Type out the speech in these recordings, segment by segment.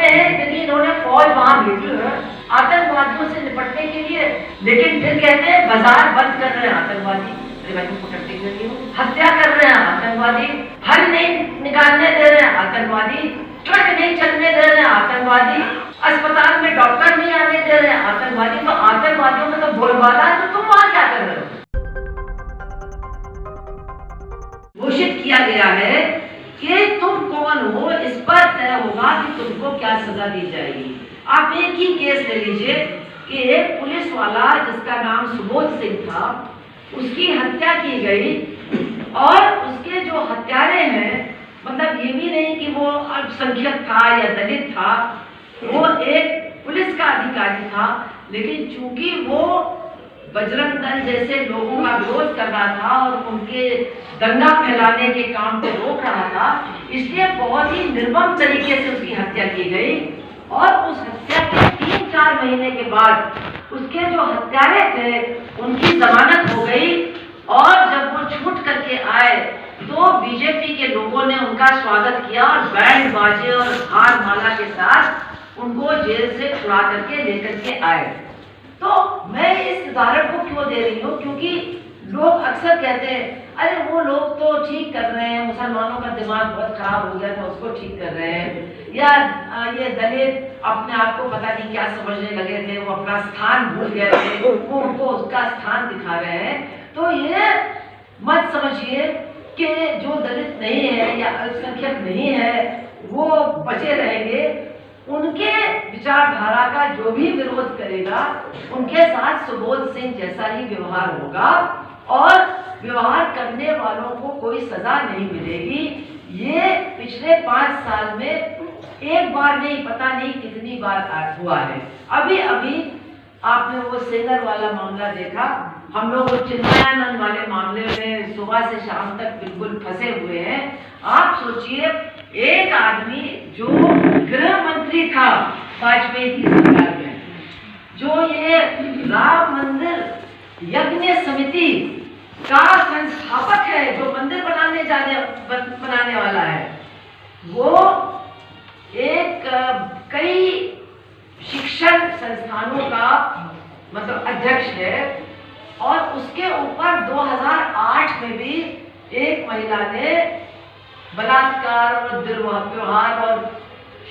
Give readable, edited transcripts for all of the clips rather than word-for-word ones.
कहते हैं कि इन्होंने फौज वहां भेजी है आतंकवादियों से निपटने के लिए, लेकिन फिर कहते हैं बाजार बंद कर रहे हैं आतंकवादी, प्रोटेक्टिंग के लिए हत्या कर रहे हैं आतंकवादी, फल नहीं निकालने दे रहे हैं आतंकवादी, ट्रक नहीं चलने दे रहे हैं आतंकवादी, अस्पताल में डॉक्टर नहीं आने दे रहे हैं आतंकवादी। तो आतंकवादियों में तो बोलबाला है, तो तुम वहां क्या कर रहे हो? घोषित किया गया है कि तुम कौन हो, इस पर तय होगा कि तुमको क्या सजा दी जाएगी। आप एक ही केस ले लीजिए कि एक पुलिस वाला जिसका नाम सुबोध सिंह था, उसकी हत्या की गई और उसके जो हत्यारे हैं, मतलब ये भी नहीं कि वो अल्पसंख्यक था या दलित था, वो एक पुलिस का अधिकारी था, लेकिन चूंकि वो बजरंग दल जैसे लोगों का विरोध कर रहा था और उनके दंगा फैलाने के काम को रोक रहा था, इसलिए बहुत ही निर्मम तरीके से उसकी हत्या की गई। और उस हत्या के 3-4 महीने के बाद उसके जो हत्यारे थे उनकी जमानत हो गई, और जब वो छूट करके आए तो बीजेपी के लोगों ने उनका स्वागत किया और बैंड बाजे और हार माला के साथ उनको जेल से छुड़ा करके लेकर के आए। तो मैं इस उदाहरण को क्यों दे रही हूँ, क्योंकि लोग अक्सर कहते हैं अरे वो लोग तो ठीक कर रहे हैं, मुसलमानों का दिमाग बहुत खराब हो गया था उसको ठीक कर रहे हैं, या ये दलित अपने आप को पता नहीं क्या समझने लगे थे, वो अपना स्थान भूल गए थे, वो उनको उसका स्थान दिखा रहे हैं। तो ये मत समझिए कि जो दलित नहीं है या अल्पसंख्यक नहीं है वो बचे रहेंगे। उनके विचारधारा का जो भी विरोध करेगा उनके साथ सुबोध सिंह जैसा ही व्यवहार होगा, और व्यवहार करने वालों को कोई सजा नहीं मिलेगी। ये पिछले 5 साल में एक बार नहीं, पता नहीं कितनी बार हुआ है। अभी अभी आपने वो सेंगर वाला मामला देखा, हम लोग चिन्मयानंद वाले मामले में सुबह से शाम तक बिल्कुल फंसे हुए हैं। आप सोचिए, एक आदमी जो गृह मंत्री था वाजपेयी की सरकार में, जो ये राम मंदिर यज्ञ समिति का संस्थापक है, जो मंदिर बनाने वाला है, वो एक कई शिक्षण संस्थानों का मतलब अध्यक्ष है, और उसके ऊपर 2008 में भी एक महिला ने बलात्कार और दुर्व्यवहार और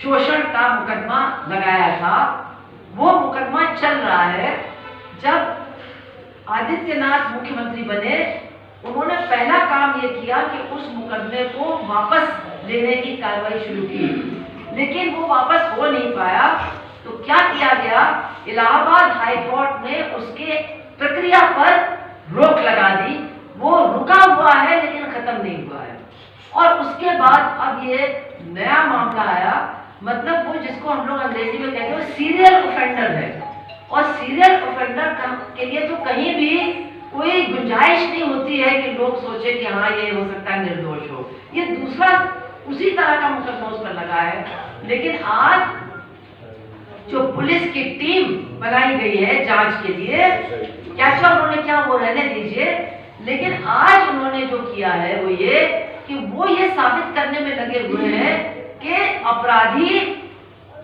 शोषण का मुकदमा लगाया था। वो मुकदमा चल रहा है। जब आदित्यनाथ मुख्यमंत्री बने, उन्होंने पहला काम ये किया कि उस मुकदमे को वापस लेने की कार्रवाई शुरू की, लेकिन वो वापस हो नहीं पाया। तो क्या किया गया, इलाहाबाद हाई कोर्ट ने उसके प्रक्रिया पर रोक लगा दी। वो रुका हुआ है लेकिन खत्म नहीं हुआ है। और उसके बाद अब ये नया मामला आया, मतलब वो जिसको हम लोग अंग्रेजी में कहते हैं सीरियल ऑफेंडर है, और सीरियल ऑफेंडर के लिए तो कहीं भी कोई गुंजाइश नहीं होती है कि लोग सोचे कि हाँ ये हो सकता है निर्दोष हो। ये दूसरा उसी तरह का मुकदमा उस पर लगा है। लेकिन आज जो पुलिस की टीम बनाई गई है जांच के लिए, क्या उन्होंने क्या, वो रहने दीजिए, लेकिन आज उन्होंने जो किया है वो ये कि वो ये साबित करने में लगे हुए हैं कि अपराधी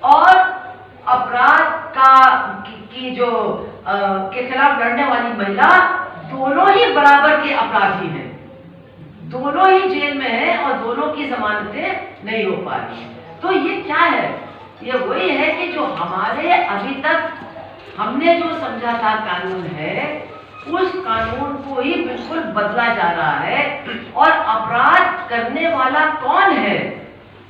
और अपराध का की जो के खिलाफ लड़ने वाली महिला दोनों ही बराबर के अपराधी हैं, दोनों ही जेल में हैं और दोनों की जमानतें नहीं हो पा रही। तो ये क्या है, ये वही है कि जो हमारे अभी तक हमने जो समझा था कानून है, उस कानून को ही बिल्कुल बदला जा रहा है, और अपराध करने वाला कौन है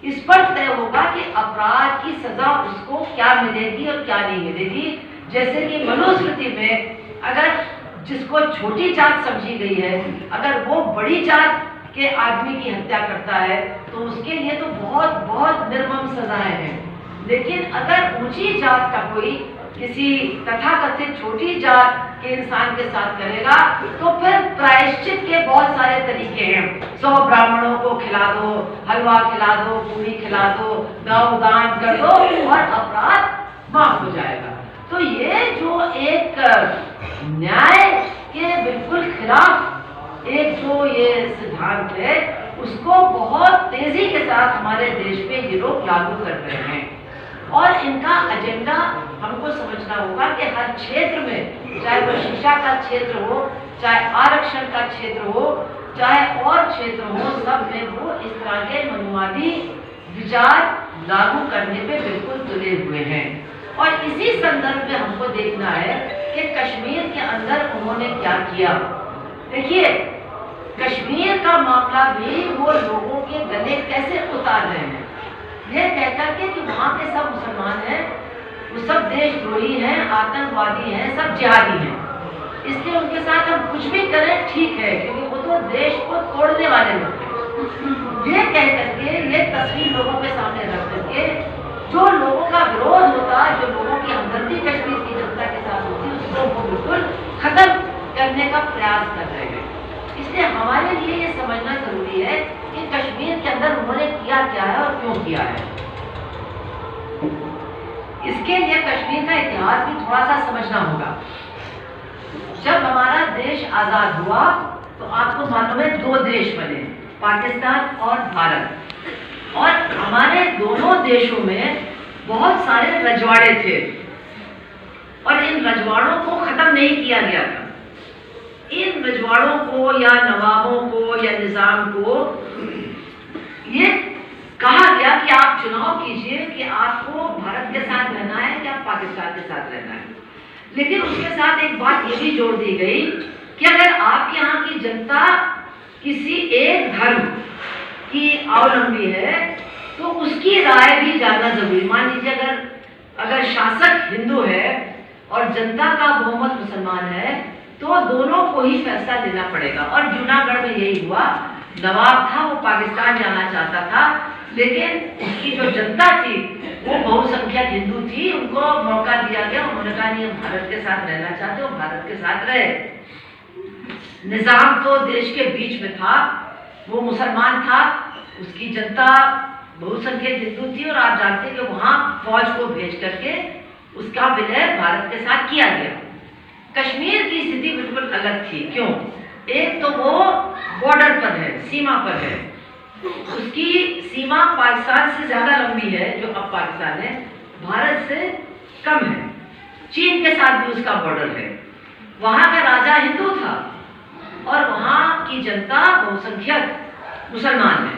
इस पर तय होगा कि अपराध की सजा उसको क्या मिलेगी और क्या नहीं मिलेगी। जैसे कि मनुस्मृति में अगर जिसको छोटी जात समझी गई है, अगर वो बड़ी जात के आदमी की हत्या करता है तो उसके लिए तो बहुत बहुत निर्मम सजाएं हैं, लेकिन अगर ऊंची जात का कोई किसी तथाकथित छोटी जात के इंसान के साथ करेगा तो फिर प्रायश्चित के बहुत सारे तरीके हैं। 100 ब्राह्मणों को खिला दो, हलवा खिला दो, पूरी खिला दो, गौ दान कर दो और अपराध माफ हो जाएगा। तो ये जो एक न्याय के बिल्कुल खिलाफ एक जो ये सिद्धांत है, उसको बहुत तेजी के साथ हमारे देश में ये लोग लागू कर रहे हैं। और इनका एजेंडा हमको समझना होगा कि हर क्षेत्र में, चाहे वो शिक्षा का क्षेत्र हो, चाहे आरक्षण का क्षेत्र हो, चाहे और क्षेत्र हो, सब में वो इस तरह के मनुवादी विचार लागू करने पे बिल्कुल तुले हुए हैं। और इसी संदर्भ में हमको देखना है कि कश्मीर के अंदर उन्होंने क्या किया। देखिए, कश्मीर का मामला भी वो लोगों के गले कैसे उतार रहे हैं, ये कहकर के कि वहाँ के सब मुसलमान हैं, वो सब देशद्रोही हैं, आतंकवादी हैं, सब जिहादी हैं, इसलिए उनके साथ हम कुछ भी करें ठीक है, क्योंकि वो तो देश को तोड़ने वाले लोग हैं। ये कह करके, ये तस्वीर लोगों के सामने रख करके, जो लोगों का विरोध होता, जो लोगों की हमदर्दी कश्मीर की जनता के साथ होती, उसको वो बिल्कुल खत्म करने का प्रयास कर रहे हैं। इसलिए हमारे लिए ये समझना जरूरी है कि कश्मीर के अंदर उन्होंने किया क्या है और क्यों किया है। इसके लिए कश्मीर का इतिहास भी थोड़ा सा समझना होगा। जब हमारा देश आजाद हुआ तो आपको मालूम है 2 देश बने, पाकिस्तान और भारत। और हमारे दोनों देशों में बहुत सारे रजवाड़े थे और इन रजवाड़ों को खत्म नहीं किया गया था। इन रजवाड़ों को या नवाबों को या निजाम को ये कहा गया कि आप चुनाव कीजिए कि आपको भारत के साथ रहना है या पाकिस्तान के साथ रहना है। लेकिन उसके साथ एक बात ये भी जोड़ दी गई कि अगर आपके यहाँ की जनता किसी एक धर्म की अवलंबी है तो उसकी राय भी जानना जरूरी। मान लीजिए अगर शासक हिंदू है और जनता का बहुमत मुसलमान है तो दोनों को ही फैसला लेना पड़ेगा। और जूनागढ़ में यही हुआ। नवाब था, वो पाकिस्तान जाना चाहता था, लेकिन उसकी जो जनता थी वो बहुसंख्यक हिंदू थी, उनको मौका दिया गया। उन्होंने कहा नहीं, हम भारत के साथ रहना चाहते हो, भारत के साथ रहे। निजाम तो देश के बीच में था, वो मुसलमान था, उसकी जनता बहुसंख्यक हिंदू थी और आप जानते कि वहां फौज को भेज करके उसका विलय भारत के साथ किया गया। कश्मीर की स्थिति बिल्कुल अलग थी। क्यों? एक तो वो बॉर्डर पर है, सीमा पर है, उसकी सीमा पाकिस्तान से ज्यादा लंबी है, जो अब पाकिस्तान है, भारत से कम है। चीन के साथ भी उसका बॉर्डर है। वहां का राजा हिंदू था और वहां की जनता बहुसंख्यक मुसलमान है।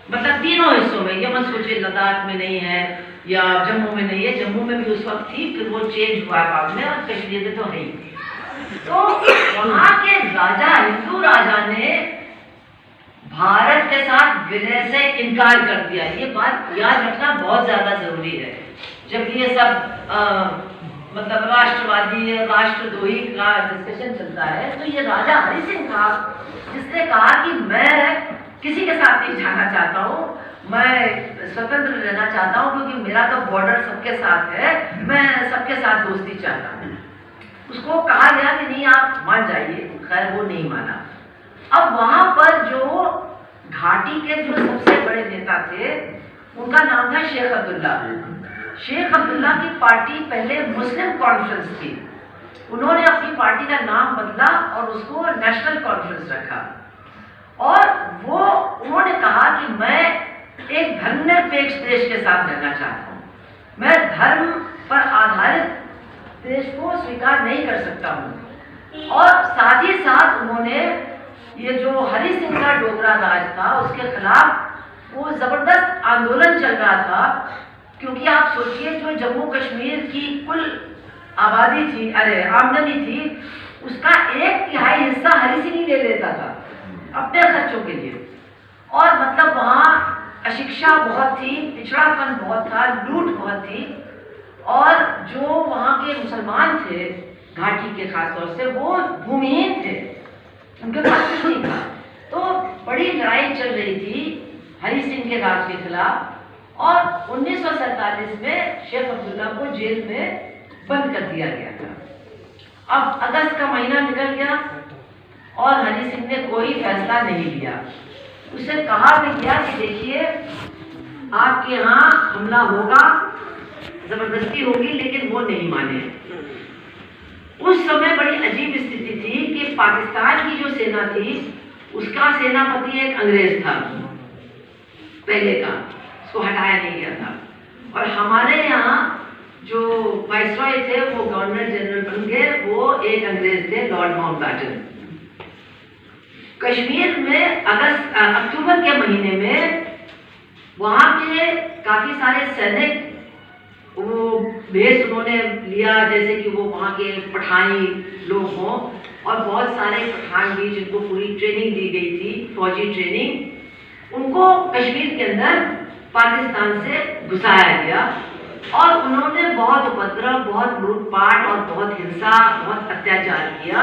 मतलब तीनों हिस्सों में, ये मत सोचिए लद्दाख में नहीं है या जम्मू में नहीं है, जम्मू में भी उस वक्त थी, फिर वो चेंज हुआ बाद में, और कश्मीर में तो है ही। तो वहां के राजा, हिंदू राजा ने भारत के साथ विलय से इनकार कर दिया। ये बात याद रखना बहुत ज्यादा जरूरी है। जब ये सब मतलब राष्ट्रवादी राष्ट्रद्रोही का डिस्कशन चलता है तो ये राजा हरि सिंह था जिसने कहा कि मैं किसी के साथ नहीं जाना चाहता हूँ, मैं स्वतंत्र रहना चाहता हूँ, क्योंकि मेरा तो बॉर्डर सबके साथ है, मैं सबके साथ दोस्ती चाहता हूँ। उसको कहा गया कि नहीं, आप मान जाइए। खैर वो नहीं माना। अब वहां पर जो घाटी के जो सबसे बड़े नेता थे उनका नाम था शेख अब्दुल्ला। शेख अब्दुल्ला की पार्टी पहले मुस्लिम कॉन्फ्रेंस थी, उन्होंने अपनी पार्टी का नाम बदला और उसको नेशनल कॉन्फ्रेंस रखा। और वो उन्होंने कहा कि मैं एक धर्मनिरपेक्ष देश के साथ रहना चाहता हूँ, मैं धर्म पर आधारित देश को स्वीकार नहीं कर सकता हूँ। और साथ ही साथ उन्होंने ये जो हरि सिंह का डोगरा राज था उसके खिलाफ वो जबरदस्त आंदोलन चल रहा था। क्योंकि आप सोचिए, जो जम्मू कश्मीर की कुल आबादी थी, आमदनी थी, उसका 1/3 हिस्सा हरि सिंह ही ले लेता था अपने खर्चों के लिए। और मतलब वहाँ अशिक्षा बहुत थी, पिछड़ापन बहुत था, लूट बहुत थी। और जो वहाँ के मुसलमान थे घाटी के खासतौर से, वो भूमिहीन थे, उनके पास कुछ नहीं था। तो बड़ी लड़ाई चल रही थी हरि सिंह के राज के खिलाफ। और 1947 में शेख अब्दुल्ला को जेल में बंद कर दिया गया था। अब अगस्त का महीना निकल गया और हरि सिंह ने कोई फैसला नहीं लिया। उसे कहा भी गया कि देखिए, आपके यहाँ हमला होगा, जबरदस्ती होगी, लेकिन वो नहीं माने। उस समय बड़ी अजीब स्थिति थी कि पाकिस्तान की जो सेना थी उसका सेनापति एक अंग्रेज था पहले का, उसको हटाया नहीं गया था। और हमारे यहाँ जो वाइसरॉय थे वो गवर्नर जनरल बन गए, वो एक अंग्रेज थे, लॉर्ड माउंटबैटन। कश्मीर में अक्टूबर के महीने में वहाँ के काफी सारे सैनिक वो भेष उन्होंने लिया जैसे कि वो वहाँ के पठानी लोग हों, और बहुत सारे पठान भी जिनको पूरी ट्रेनिंग दी गई थी, फौजी ट्रेनिंग, उनको कश्मीर के अंदर पाकिस्तान से घुसाया गया और उन्होंने बहुत उपद्रव, बहुत लूटपाट और बहुत हिंसा, बहुत अत्याचार किया।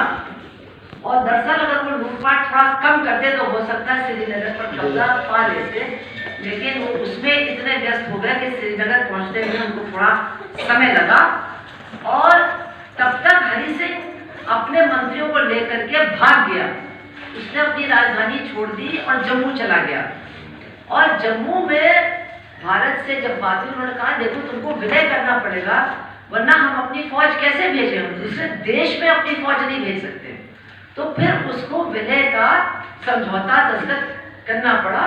और दरअसल अगर वो लूटपाट थोड़ा कम करते तो हो सकता है श्रीनगर पर कब्जा पा लेते, लेकिन वो उसमें इतने व्यस्त हो गए कि श्रीनगर पहुंचने में उनको थोड़ा समय लगा। और तब तक हरि सिंह अपने मंत्रियों को लेकर के भाग गया। उसने अपनी राजधानी छोड़ दी और जम्मू चला गया। और जम्मू में भारत से जब बात हुई, उन्होंने कहा देखो तुमको विलय करना पड़ेगा, वरना हम अपनी फौज कैसे भेजें, हम दूसरे देश में अपनी फौज नहीं भेज सकते। तो फिर उसको विलय का समझौता दस्तखत करना पड़ा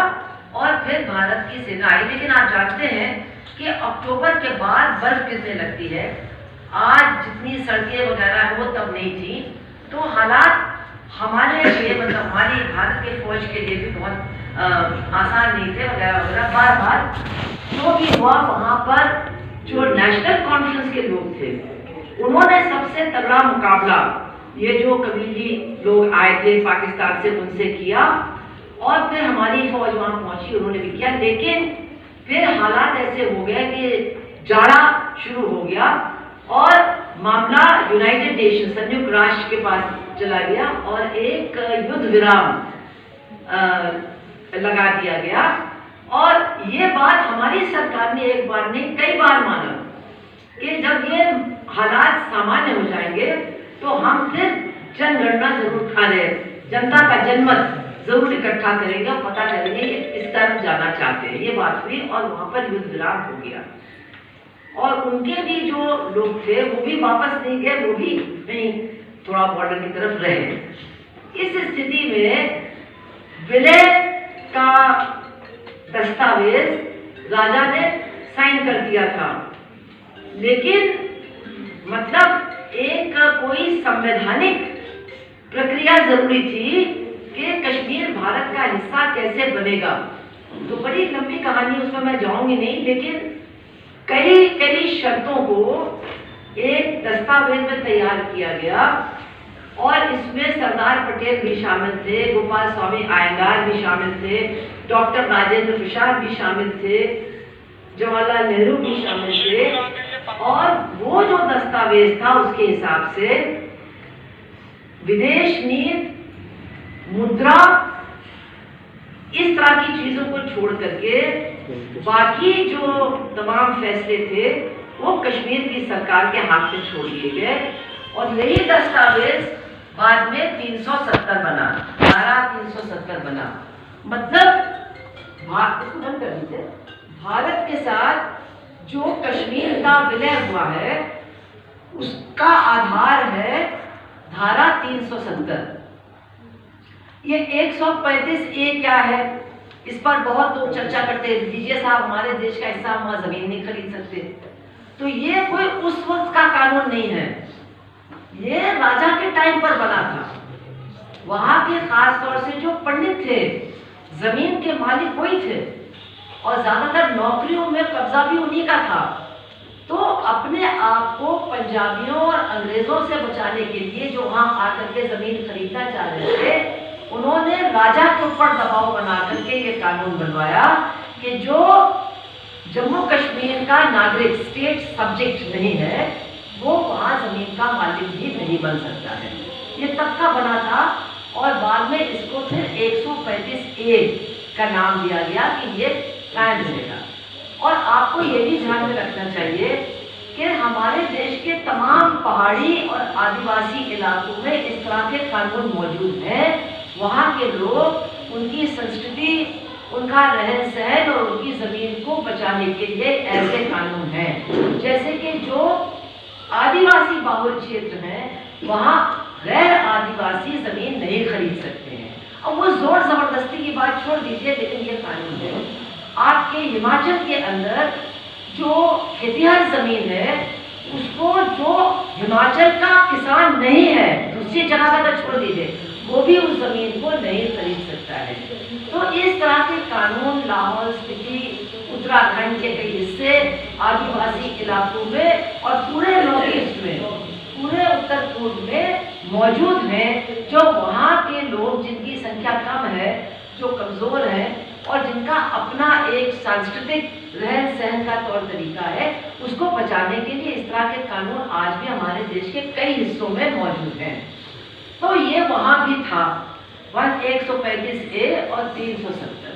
और फिर भारत की सेना आई। लेकिन आप जानते हैं कि अक्टूबर के बाद बर्फ गिरने लगती है, आज जितनी सड़कें वगैरह है वो तब नहीं थी, तो हालात हमारे लिए मतलब हमारी भारत के फौज के लिए भी बहुत आसान नहीं थे वगैरह वगैरह। बार बार जो भी हुआ वहाँ पर जो नेशनल कॉन्फ्रेंस के लोग थे उन्होंने सबसे तगड़ा मुकाबला ये जो कबीली लोग आए थे पाकिस्तान से उनसे किया, और फिर हमारी फौज वहां पहुंची, उन्होंने भी किया। लेकिन फिर हालात ऐसे हो गए कि जाड़ा शुरू हो गया और मामला यूनाइटेड नेशन संयुक्त राष्ट्र के पास चला गया और एक युद्ध विराम लगा दिया गया। और ये बात हमारी सरकार ने एक बार नहीं कई बार माना कि जब ये हालात सामान्य हो जाएंगे तो हम फिर जनगणना जरूर जनता का जनमत जरूर इकट्ठा करेंगे और पता करेंगे इस तरफ जाना चाहते हैं। ये बात हुई और वहां पर युद्ध विराम हो गया। और उनके भी जो लोग थे वो भी वापस नहीं गए, वो भी कहीं थोड़ा बॉर्डर की तरफ रहे। इस स्थिति में विलय का दस्तावेज राजा ने साइन कर दिया था, लेकिन मतलब एक कोई संवैधानिक प्रक्रिया जरूरी थी कि कश्मीर भारत का हिस्सा कैसे बनेगा। तो बड़ी लंबी कहानी, उसमें मैं जाऊंगी नहीं, लेकिन कई शर्तों को एक दस्तावेज में तैयार किया गया और इसमें सरदार पटेल भी शामिल थे, गोपाल स्वामी आयंगार भी शामिल थे, डॉक्टर राजेंद्र प्रसाद भी शामिल थे, जवाहरलाल नेहरू भी शामिल थे। और वो जो दस्तावेज था उसके हिसाब से विदेश नीति, मुद्रा, इस तरह की चीजों को छोड़ करके बाकी जो तमाम फैसले थे वो कश्मीर की सरकार के हाथ में छोड़ दिए गए। और यही दस्तावेज बाद में 370 बना, धारा 370 बना। मतलब भारत के साथ जो कश्मीर का विलय हुआ है उसका आधार है धारा 370। ये 135A क्या है, इस पर बहुत लोग चर्चा करते हैं, दीजिए साहब हमारे देश का हिस्सा, हम वहां जमीन नहीं खरीद सकते। तो ये कोई उस वक्त का कानून नहीं है, ये राजा के टाइम पर बना था। वहां के खास तौर से जो पंडित थे, जमीन के मालिक वही थे और ज्यादातर नौकरियों में कब्जा भी उन्हीं का था। तो अपने आप को पंजाबियों और अंग्रेजों से बचाने के लिए जो वहां आकर के जमीन खरीदना चाह रहे थे, उन्होंने राजा के ऊपर दबाव बना करके ये कानून बनवाया कि जो जम्मू कश्मीर का नागरिक, स्टेट सब्जेक्ट नहीं है, वो वहां जमीन का मालिक भी नहीं बन सकता है। ये तब का बना था और बाद में इसको फिर 135A का नाम दिया गया कि ये कायम रहेगा। और आपको ये भी ध्यान में रखना चाहिए कि हमारे देश के तमाम पहाड़ी और आदिवासी इलाकों में इस तरह के कानून मौजूद हैं। वहाँ के लोग, उनकी संस्कृति, उनका रहन सहन और उनकी जमीन को बचाने के लिए ऐसे कानून हैं। जैसे कि जो आदिवासी बाहुल क्षेत्र हैं वहाँ गैर आदिवासी जमीन नहीं खरीद सकते हैं। अब वो जोर जबरदस्ती की बात छोड़ दीजिए, लेकिन ये कानून है। आपके हिमाचल के अंदर जो खेतिहर जमीन है उसको जो हिमाचल का किसान नहीं है, दूसरी जगह का तो छोड़ दीजिए, वो भी उस जमीन को नहीं खरीद सकता है। तो इस तरह के कानून लाहौल स्पीति, उत्तराखंड के कई हिस्से, आदिवासी इलाकों में और पूरे नॉर्थ ईस्ट में, पूरे उत्तर पूर्व में मौजूद हैं, जो वहाँ के लोग जिनकी संख्या कम है, जो कमजोर है और जिनका अपना एक सांस्कृतिक रहन सहन का तौर तरीका है, उसको बचाने के लिए इस तरह के कानून आज भी हमारे देश के कई हिस्सों में मौजूद हैं। तो ये वहां भी था 135A और 370।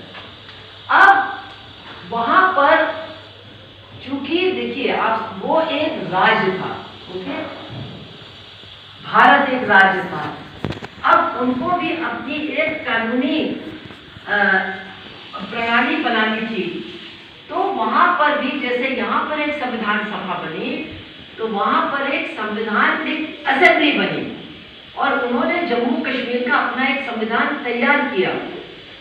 अब वहां पर चूंकि देखिए आप, वो एक राज्य था, ओके, भारत एक राज्य था। अब उनको भी अपनी एक कानूनी प्रणाली बनानी थी। तो वहां पर भी जैसे यहाँ पर एक संविधान सभा बनी, तो वहां पर एक संविधान एक असेंबली बनी और उन्होंने जम्मू कश्मीर का अपना एक संविधान तैयार किया।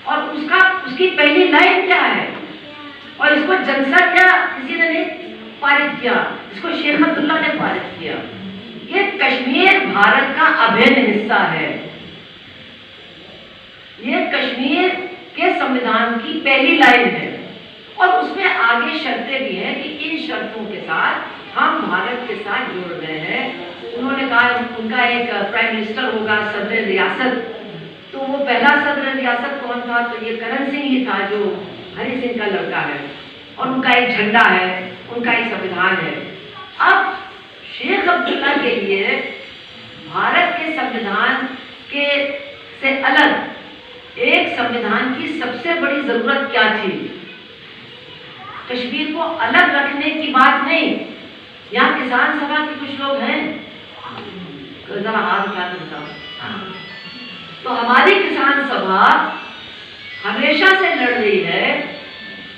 और उसकी पहली लाइन क्या है, और इसको जनसंघ क्या किसी ने नहीं पारित किया, इसको शेख अब्दुल्ला ने पारित किया। ये कश्मीर भारत का अभिन्न हिस्सा है। ये कश्मीर के संविधान की पहली लाइन है और उसमें आगे शर्तें भी हैं कि इन शर्तों के साथ हम भारत के साथ जुड़ रहे हैं। उन्होंने कहा उनका एक प्राइम मिनिस्टर होगा, सदर रियासत। तो वो पहला सदर रियासत कौन था, तो ये करण सिंह ही था, जो हरि सिंह का लड़का है, और उनका एक झंडा है, उनका एक संविधान है। अब शेख अब्दुल्ला के लिए भारत के संविधान के से अलग एक संविधान की सबसे बड़ी जरूरत क्या थी? कश्मीर को अलग रखने की बात नहीं। यहाँ किसान सभा के कुछ लोग हैं, जरा हाथ उठा कर बताओ। तो हमारी किसान सभा हमेशा से लड़ रही है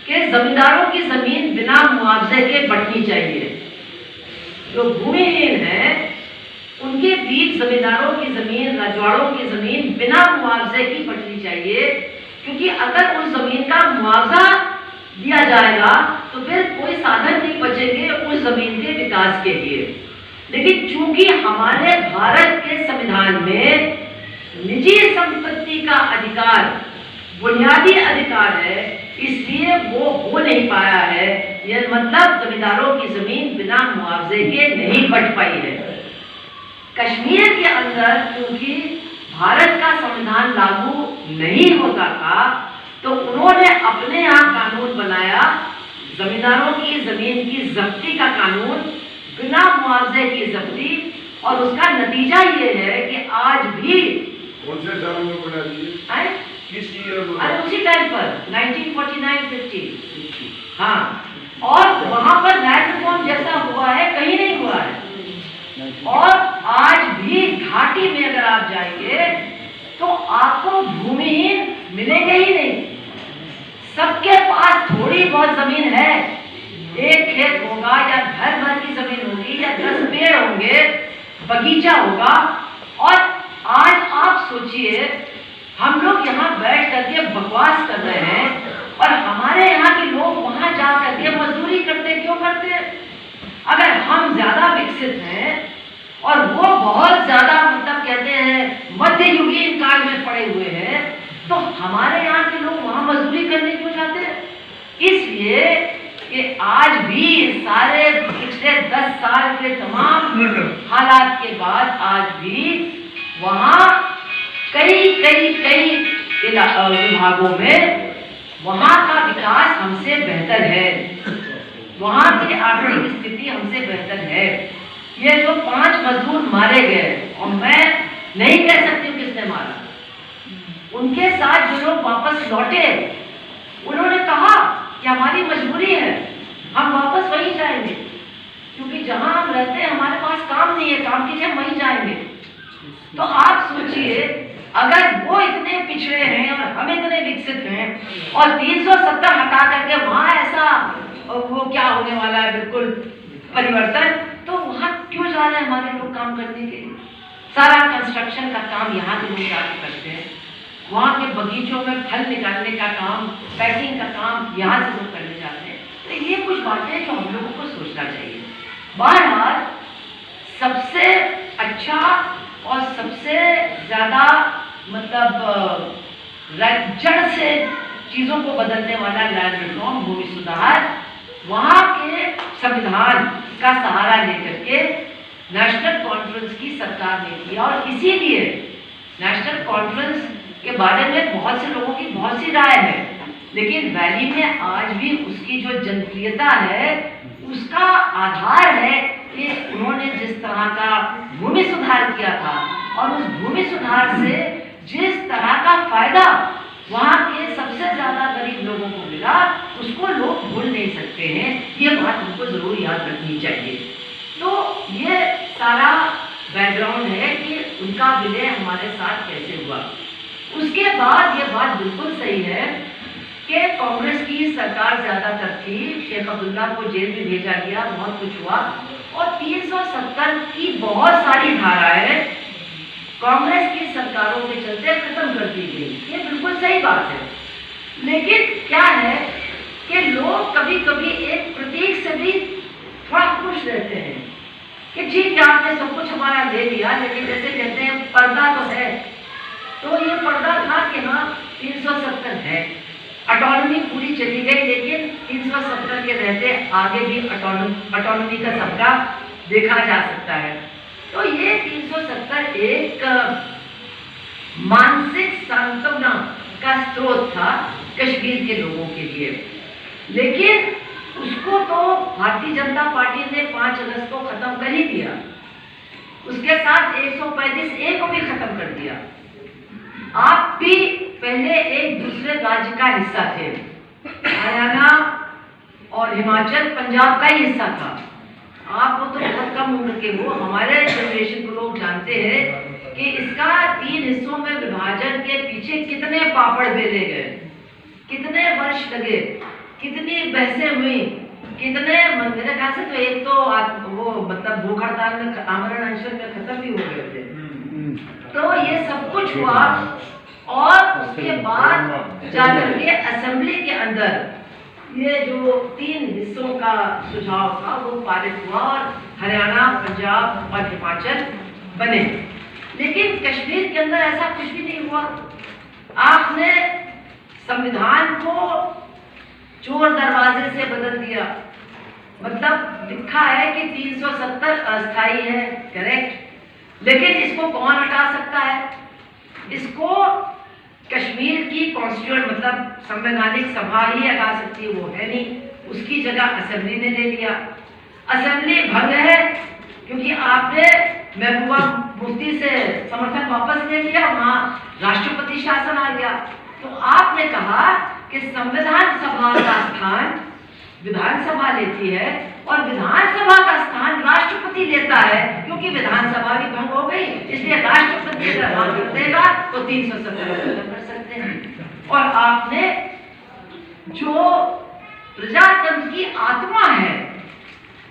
कि जमींदारों की जमीन बिना मुआवजे के बंटनी चाहिए। जो भूमिहीन है उनके बीच जमींदारों की जमीन, रजवाड़ों की जमीन बिना मुआवजे की बंटनी चाहिए, क्योंकि अगर उस जमीन का मुआवजा दिया जाएगा तो फिर कोई साधन नहीं बचेंगे उस जमीन के विकास के लिए। लेकिन चूंकि हमारे भारत के संविधान में निजी संपत्ति का अधिकार बुनियादी अधिकार है, इसलिए वो हो नहीं पाया है। यह मतलब जमींदारों की जमीन बिना मुआवजे के नहीं बंट पाई है। कश्मीर के अंदर क्योंकि भारत का संविधान लागू नहीं होता था, तो उन्होंने अपने यहाँ कानून बनाया, जमींदारों की जमीन की जब्ती का कानून, बिना मुआवजे की जब्ती। और उसका नतीजा ये है कि आज भी कौन से साल में बना दिए? किस ईयर में? अरे उसी टाइम पर 1949-50। हाँ, और वहां पर लैंड रिफॉर्म जैसा हुआ है कहीं नहीं हुआ है। और आज भी घाटी में अगर आप जाएंगे तो आपको भूमिहीन मिलेंगे ही नहीं। सबके पास थोड़ी बहुत जमीन है, एक खेत होगा या घर भर की जमीन होगी या 10 पेड़ होंगे, बगीचा होगा। और आज आप सोचिए, हम लोग यहाँ बैठ करके बकवास कर रहे हैं और हमारे यहाँ के लोग वहां जा करके मजदूरी करते। क्यों करते? अगर हम ज्यादा विकसित हैं और वो बहुत ज्यादा मतलब कहते हैं मध्ययुगीन काल में पड़े हुए हैं, तो हमारे यहाँ के लोग वहां मजदूरी करने क्यों जाते हैं? इसलिए कि आज भी सारे पिछले 10 साल के तमाम हालात के बाद आज भी वहां कई विभागों में वहां का विकास हमसे बेहतर है, वहां की आर्थिक स्थिति हमसे बेहतर है। ये जो 5 मजदूर मारे गए, और मैं नहीं कह सकती हूँ किसने मारा, उनके साथ जो लोग वापस लौटे उन्होंने कहा कि हमारी मजबूरी है, हम वापस वहीं जाएंगे, क्योंकि जहां हम रहते हैं हमारे पास काम नहीं है, काम के लिए हम वहीं जाएंगे। तो आप सोचिए, अगर वो इतने पिछड़े हैं और हम इतने विकसित हैं और 370 हटा करके वहां ऐसा वो क्या होने वाला है, बिल्कुल परिवर्तन, तो वहां क्यों जा रहे हैं हमारे लोग काम करने के लिए? सारा कंस्ट्रक्शन का काम यहाँ के लोग जाके करते हैं, वहां के बगीचों में फल निकालने का काम, पैकिंग का काम यहाँ से लोग करने जाते हैं। तो ये कुछ बातें जो हम लोगों को सोचना चाहिए। बहरहाल सबसे अच्छा और सबसे ज्यादा मतलब जड़ से चीजों को बदलने वाला लैंड रिफॉर्म, भूमि सुधार, वहां के संविधान का सहारा लेकर के नेशनल कॉन्फ्रेंस की सरकार ने किया। और इसीलिए नेशनल कॉन्फ्रेंस के बारे में बहुत से लोगों की बहुत सी राय है, लेकिन वैली में आज भी उसकी जो जनप्रियता है उसका आधार है कि उन्होंने जिस तरह का भूमि सुधार किया था और उस भूमि सुधार से जिस तरह का फायदा वहां के सबसे ज्यादा गरीब लोगों को मिला, उसको लोग भूल नहीं सकते हैं। ये बात हमको जरूर याद रखनी चाहिए। तो ये सारा बैकग्राउंड है कि उनका विलय हमारे साथ कैसे हुआ। उसके बाद ये बात बिल्कुल सही है कि कांग्रेस की सरकार ज्यादातर थी, शेख अब्दुल्ला को जेल में भेजा गया, बहुत कुछ हुआ और 370 की बहुत सारी धाराएं कांग्रेस की सरकारों के चलते खत्म कर दी गई। ये बिल्कुल सही बात है, लेकिन क्या है कि लोग कभी कभी एक प्रतीक से भी थोड़ा खुश रहते हैं कि ठीक है आपने सब कुछ हमारा ले लिया, लेकिन जैसे कहते हैं पर्दा तो है, तो ये पर्दा था कि हाँ 370 है, ऑटोनॉमी पूरी चली गई, लेकिन 370 के रहते आगे भी ऑटोनॉमी का सपना देखा जा सकता है। तो ये 370 एक मानसिक सांत्वना का स्रोत था कश्मीर के लोगों के लिए, लेकिन उसको तो भारतीय जनता पार्टी ने 5 अगस्त को खत्म कर ही दिया। उसके साथ 135A को भी खत्म कर दिया। आप भी पहले एक दूसरे राज्य का हिस्सा थे, हरियाणा और हिमाचल पंजाब का ही हिस्सा था। आप वो तो बहुत कम उम्र के हो, हमारे जनरेशन को लोग जानते हैं कि इसका 3 हिस्सों में विभाजन के पीछे कितने पापड़ बेले गए, कितने वर्ष लगे, कितनी बहसें हुई, कितने मेरे ख्याल से तो एक तो वो मतलब भूख हड़ताल में आमरण अनशन में खत्म भी हो गए थे। तो ये सब कुछ हुआ और उसके बाद जाकर के असेंबली के अंदर ये जो 3 हिस्सों का सुझाव था वो पारित हुआ और हरियाणा, पंजाब और हिमाचल बने। लेकिन कश्मीर के अंदर ऐसा कुछ भी नहीं हुआ। आपने संविधान को चोर दरवाजे से बदल दिया, मतलब लिखा है कि 370 अस्थायी है, करेक्ट, लेकिन इसको कौन हटा सकता है? इसको कश्मीर की कॉन्स्टिट्यूएंट मतलब संवैधानिक सभा ही हटा सकती है, वो है नहीं, उसकी जगह असेंबली ने ले लिया। असेंबली भंग है क्योंकि आपने महबूबा मुफ्ती से समर्थन वापस ले लिया, वहां राष्ट्रपति शासन आ गया। तो आपने कहा कि संविधान सभा का स्थान विधानसभा लेती है और विधानसभा का स्थान राष्ट्रपति लेता है, क्योंकि विधानसभा भी भंग हो गई, इसलिए राष्ट्रपति अगर हाँ कर देगा तो 370 कर सकते हैं। और आपने जो प्रजातंत्र की आत्मा है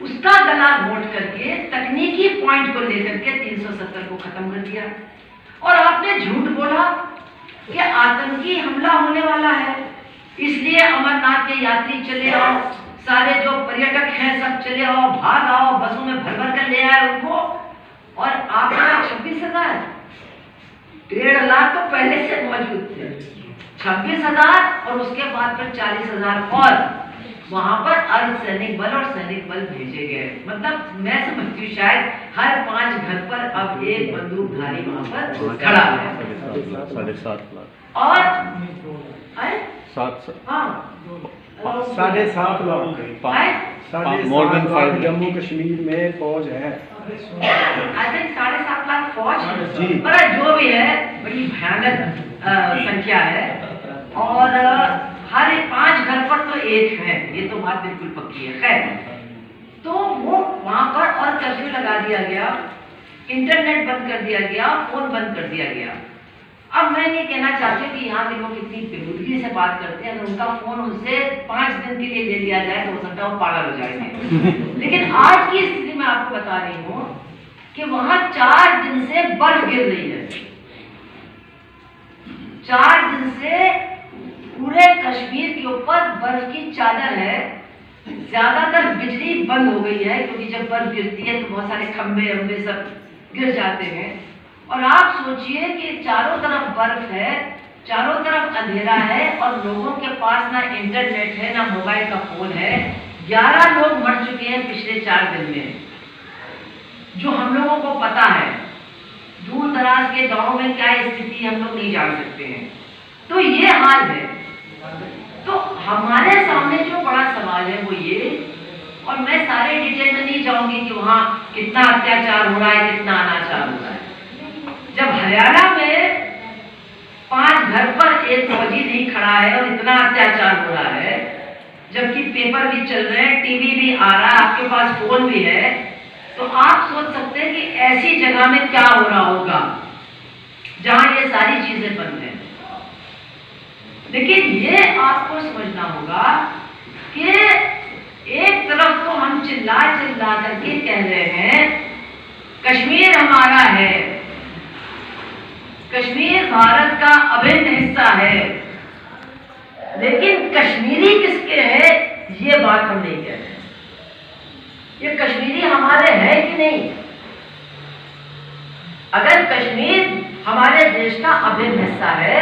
उसका गला घोट करके तकनीकी पॉइंट को लेकर के 370 को खत्म कर दिया। और आपने झूठ बोला कि आतंकी हमला होने वाला है, इसलिए अमरनाथ के यात्री चले आओ, सारे जो पर्यटक हैं सब चले आओ, भाग आओ, बसों में भर भर कर ले आए उनको। और आपका 26,000, 1.5 लाख तो पहले से मौजूद थे, 26,000 और उसके बाद फिर 40,000 और वहां पर अर्धसैनिक बल और सैनिक बल भेजे गए। मतलब मैं समझती हूँ शायद हर 5 घर पर अब एक बंदूकधारी वहां पर खड़ा है। 7.5 लाख और 7.5 लाख मोर देन 5 जम्मू कश्मीर में फौज है। आई थिंक 7.5 लाख फौज जी। पर जो भी है बड़ी भयानक संख्या है। और हर 5 घर पर तो एक है, ये तो बात बिल्कुल पक्की है। खैर, तो वो वहां पर और कर्फ्यू लगा दिया गया, इंटरनेट बंद कर दिया गया, फोन बंद कर दिया गया। अब मैं ये कहना चाहती हूँ कि यहाँ के लोग कितनी बेहूदगी से बात करते हैं। अगर उनका फोन उनसे 5 दिन के लिए ले लिया जाए तो हो सकता है वो पागल हो जाएंगे। लेकिन आज की स्थिति में आपको बता रही हूँ कि वहां 4 दिन से बर्फ गिर रही है। 4 दिन से पूरे कश्मीर के ऊपर बर्फ की चादर है। ज्यादातर बिजली बंद हो गई है, क्योंकि जब बर्फ गिरती है तो बहुत सारे खंभे अम्बे सब गिर जाते हैं। और आप सोचिए कि चारों तरफ बर्फ है, चारों तरफ अंधेरा है और लोगों के पास ना इंटरनेट है ना मोबाइल का फोन है। 11 लोग मर चुके हैं पिछले 4 दिन में, जो हम लोगों को पता है। दूर दराज के गांव में क्या स्थिति हम लोग नहीं जान सकते हैं। तो ये हाल है। तो हमारे सामने जो बड़ा सवाल है वो ये, और मैं सारे डिटेल में नहीं जाऊंगी कि वहां कितना अत्याचार हो रहा है, कितना अनाचार हो रहा है। जब हरियाणा में 5 घर पर एक फौजी नहीं खड़ा है और इतना अत्याचार हो रहा है, जबकि पेपर भी चल रहे हैं, टीवी भी आ रहा है, आपके पास फोन भी है, तो आप सोच सकते हैं कि ऐसी जगह में क्या हो रहा होगा जहां ये सारी चीजें बंद हैं। लेकिन ये आपको समझना होगा कि एक तरफ तो हम चिल्ला चिल्ला करके कह रहे हैं कश्मीर हमारा है, कश्मीर भारत का अभिन्न हिस्सा है, लेकिन कश्मीरी किसके है ये बात हम नहीं कह रहे। ये कश्मीरी हमारे हैं कि नहीं? अगर कश्मीर हमारे देश का अभिन्न हिस्सा है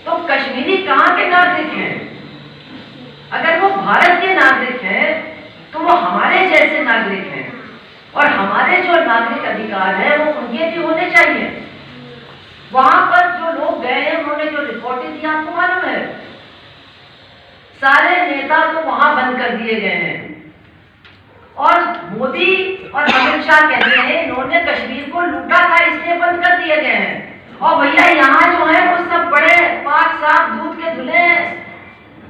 तो कश्मीरी कहां के नागरिक हैं? अगर वो भारत के नागरिक हैं तो वो हमारे जैसे नागरिक हैं, और हमारे जो नागरिक अधिकार है वो उनके भी होने चाहिए। वहां पर जो लोग गए हैं उन्होंने जो रिपोर्टें दी आपको मालूम है, सारे नेता तो वहां बंद कर दिए गए हैं। और मोदी और अमित शाह कहते हैं इन्होंने कश्मीर को लूटा था इसलिए बंद कर दिए गए हैं। और भैया यहाँ जो है वो सब बड़े पाक साफ दूध के धुले हैं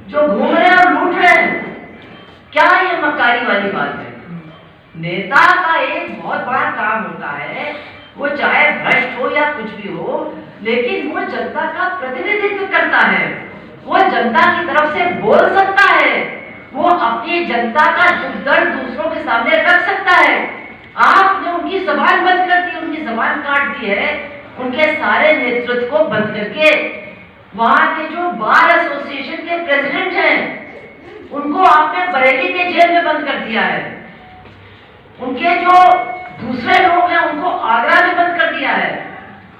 जो घूम रहे हैं और लूट रहे हैं। क्या ये मक्कारी वाली बात है? नेता का एक बहुत बड़ा काम होता है, वो चाहे भ्रष्ट हो या कुछ भी हो, लेकिन वो जनता का प्रतिनिधित्व करता है, वो जनता की तरफ से बोल सकता है, वो अपनी जनता का दुख दर्द दूसरों के सामने रख सकता है। आपने उनकी जबान बंद कर दी, उनकी जबान काट दी है, उनके सारे नेतृत्व को बंद करके वहां के जो बार एसोसिएशन के प्रेसिडेंट हैं उनको आपने बरेली के जेल में बंद कर दिया है। उनके जो दूसरे लोग हैं उनको आगरा में बंद कर दिया है।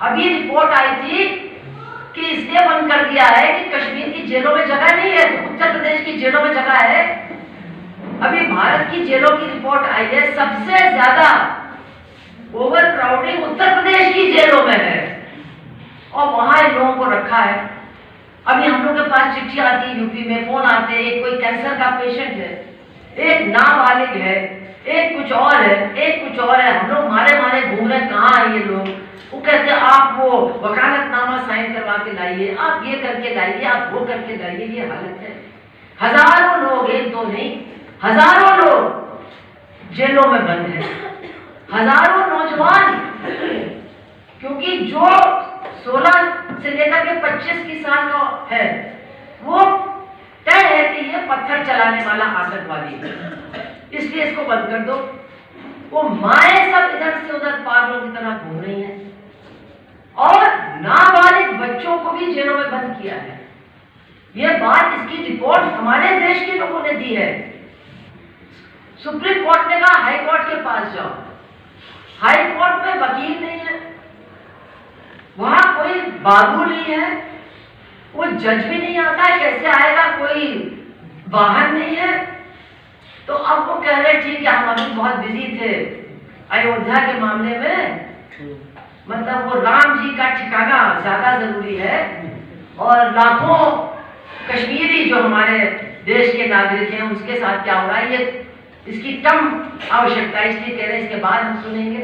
अभी रिपोर्ट आई थी कि इसलिए बंद कर दिया है कि कश्मीर की जेलों में जगह नहीं है, तो उत्तर प्रदेश की जेलों में जगह है। अभी भारत की जेलों की रिपोर्ट आई है, सबसे ज्यादा ओवर क्राउडिंग उत्तर प्रदेश की जेलों में है, और वहां इन लोगों को रखा है। अभी हम लोग के पास चिट्ठी आती है, यूपी में फोन आते हैं, एक कोई कैंसर का पेशेंट है, एक नाबालिग है, एक कुछ और है, एक कुछ और है। हम लोग मारे मारे घूम रहे, कहाँ है ये लोग? वो कहते हैं आप वो वकालतनामा साइन करवा के लाइए, आप ये करके लाइए, आप वो करके लाइए। ये हालत है। हजारों लोग, एक दो नहीं, हजारों लोग जेलों में बंद हैं, हजारों नौजवान, क्योंकि जो 16 से लेकर के 25 की साल का है वो तय है कि ये पत्थर चलाने वाला आतंकवादी है, इसलिए इसको बंद कर दो। वो माए सब इधर से उधर पागलों की तरह घूम रही हैं, और नाबालिग बच्चों को भी जेलों में बंद किया है। यह बात, इसकी रिपोर्ट हमारे देश के लोगों ने दी है। सुप्रीम कोर्ट ने कहा हाई कोर्ट के पास जाओ, हाई कोर्ट में वकील नहीं है, वहां कोई बाबू नहीं है, वो जज भी नहीं आता है, कैसे आएगा? कोई वाहन नहीं है। तो अब वो कह रहे ठीक है हम अभी बहुत बिजी थे अयोध्या के मामले में, मतलब वो राम जी का ठिकाना ज्यादा जरूरी है, और लाखों कश्मीरी जो हमारे देश के नागरिक हैं उसके साथ क्या हो रहा है, ये इसकी कम आवश्यकता है, इसलिए कह रहे हैं इसके बाद हम सुनेंगे।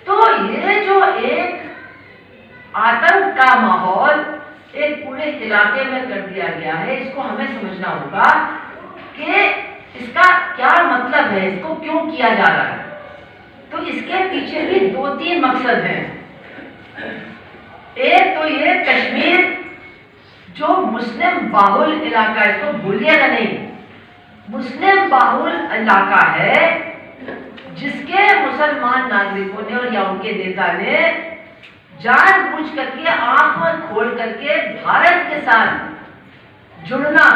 तो ये जो एक आतंक का माहौल एक पूरे इलाके में कर दिया गया है, इसको हमें समझना होगा कि इसका क्या मतलब है, इसको क्यों किया जा रहा है। तो इसके पीछे भी 2-3 मकसद हैं। एक तो ये कश्मीर जो मुस्लिम बाहुल इलाका, इसको भूलिएगा नहीं, मुस्लिम बाहुल इलाका है जिसके मुसलमान नागरिकों ने और या उनके नेता ने जानबूझ करके आंख खोल करके भारत के साथ जुड़ना,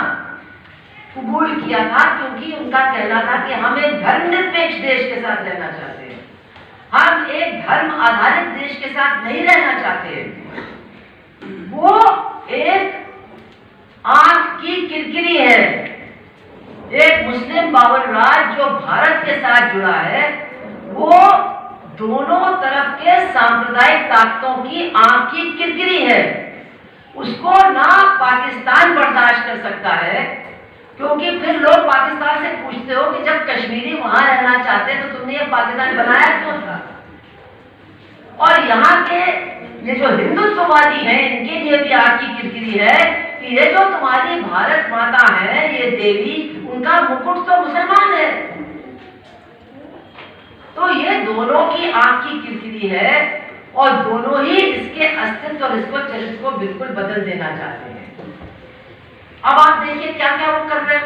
कबूल किया था, क्योंकि उनका कहना था कि हम एक धर्मनिरपेक्ष देश के साथ रहना चाहते हैं, हम एक धर्म आधारित देश के साथ नहीं रहना चाहते। वो एक आंख की किरकिरी है, एक मुस्लिम बाबर राज जो भारत के साथ जुड़ा है, वो दोनों तरफ के सांप्रदायिक ताकतों की आंख की किरकिरी है। उसको ना पाकिस्तान बर्दाश्त कर सकता है, क्योंकि फिर लोग पाकिस्तान से पूछते हो कि जब कश्मीरी वहां रहना चाहते तो तुमने ये पाकिस्तान बनाया क्यों था। और यहाँ के ये जो हिंदुत्ववादी हैं, इनके लिए भी आग की किरकिरी है कि ये जो तुम्हारी भारत माता है, ये देवी, उनका मुकुट तो मुसलमान है। तो ये दोनों की आग की किरकिरी है और दोनों ही इसके अस्तित्व और इसको चरित्र को बिल्कुल बदल देना चाहते हैं। अब आप देखिए क्या क्या वो कर रहे हैं।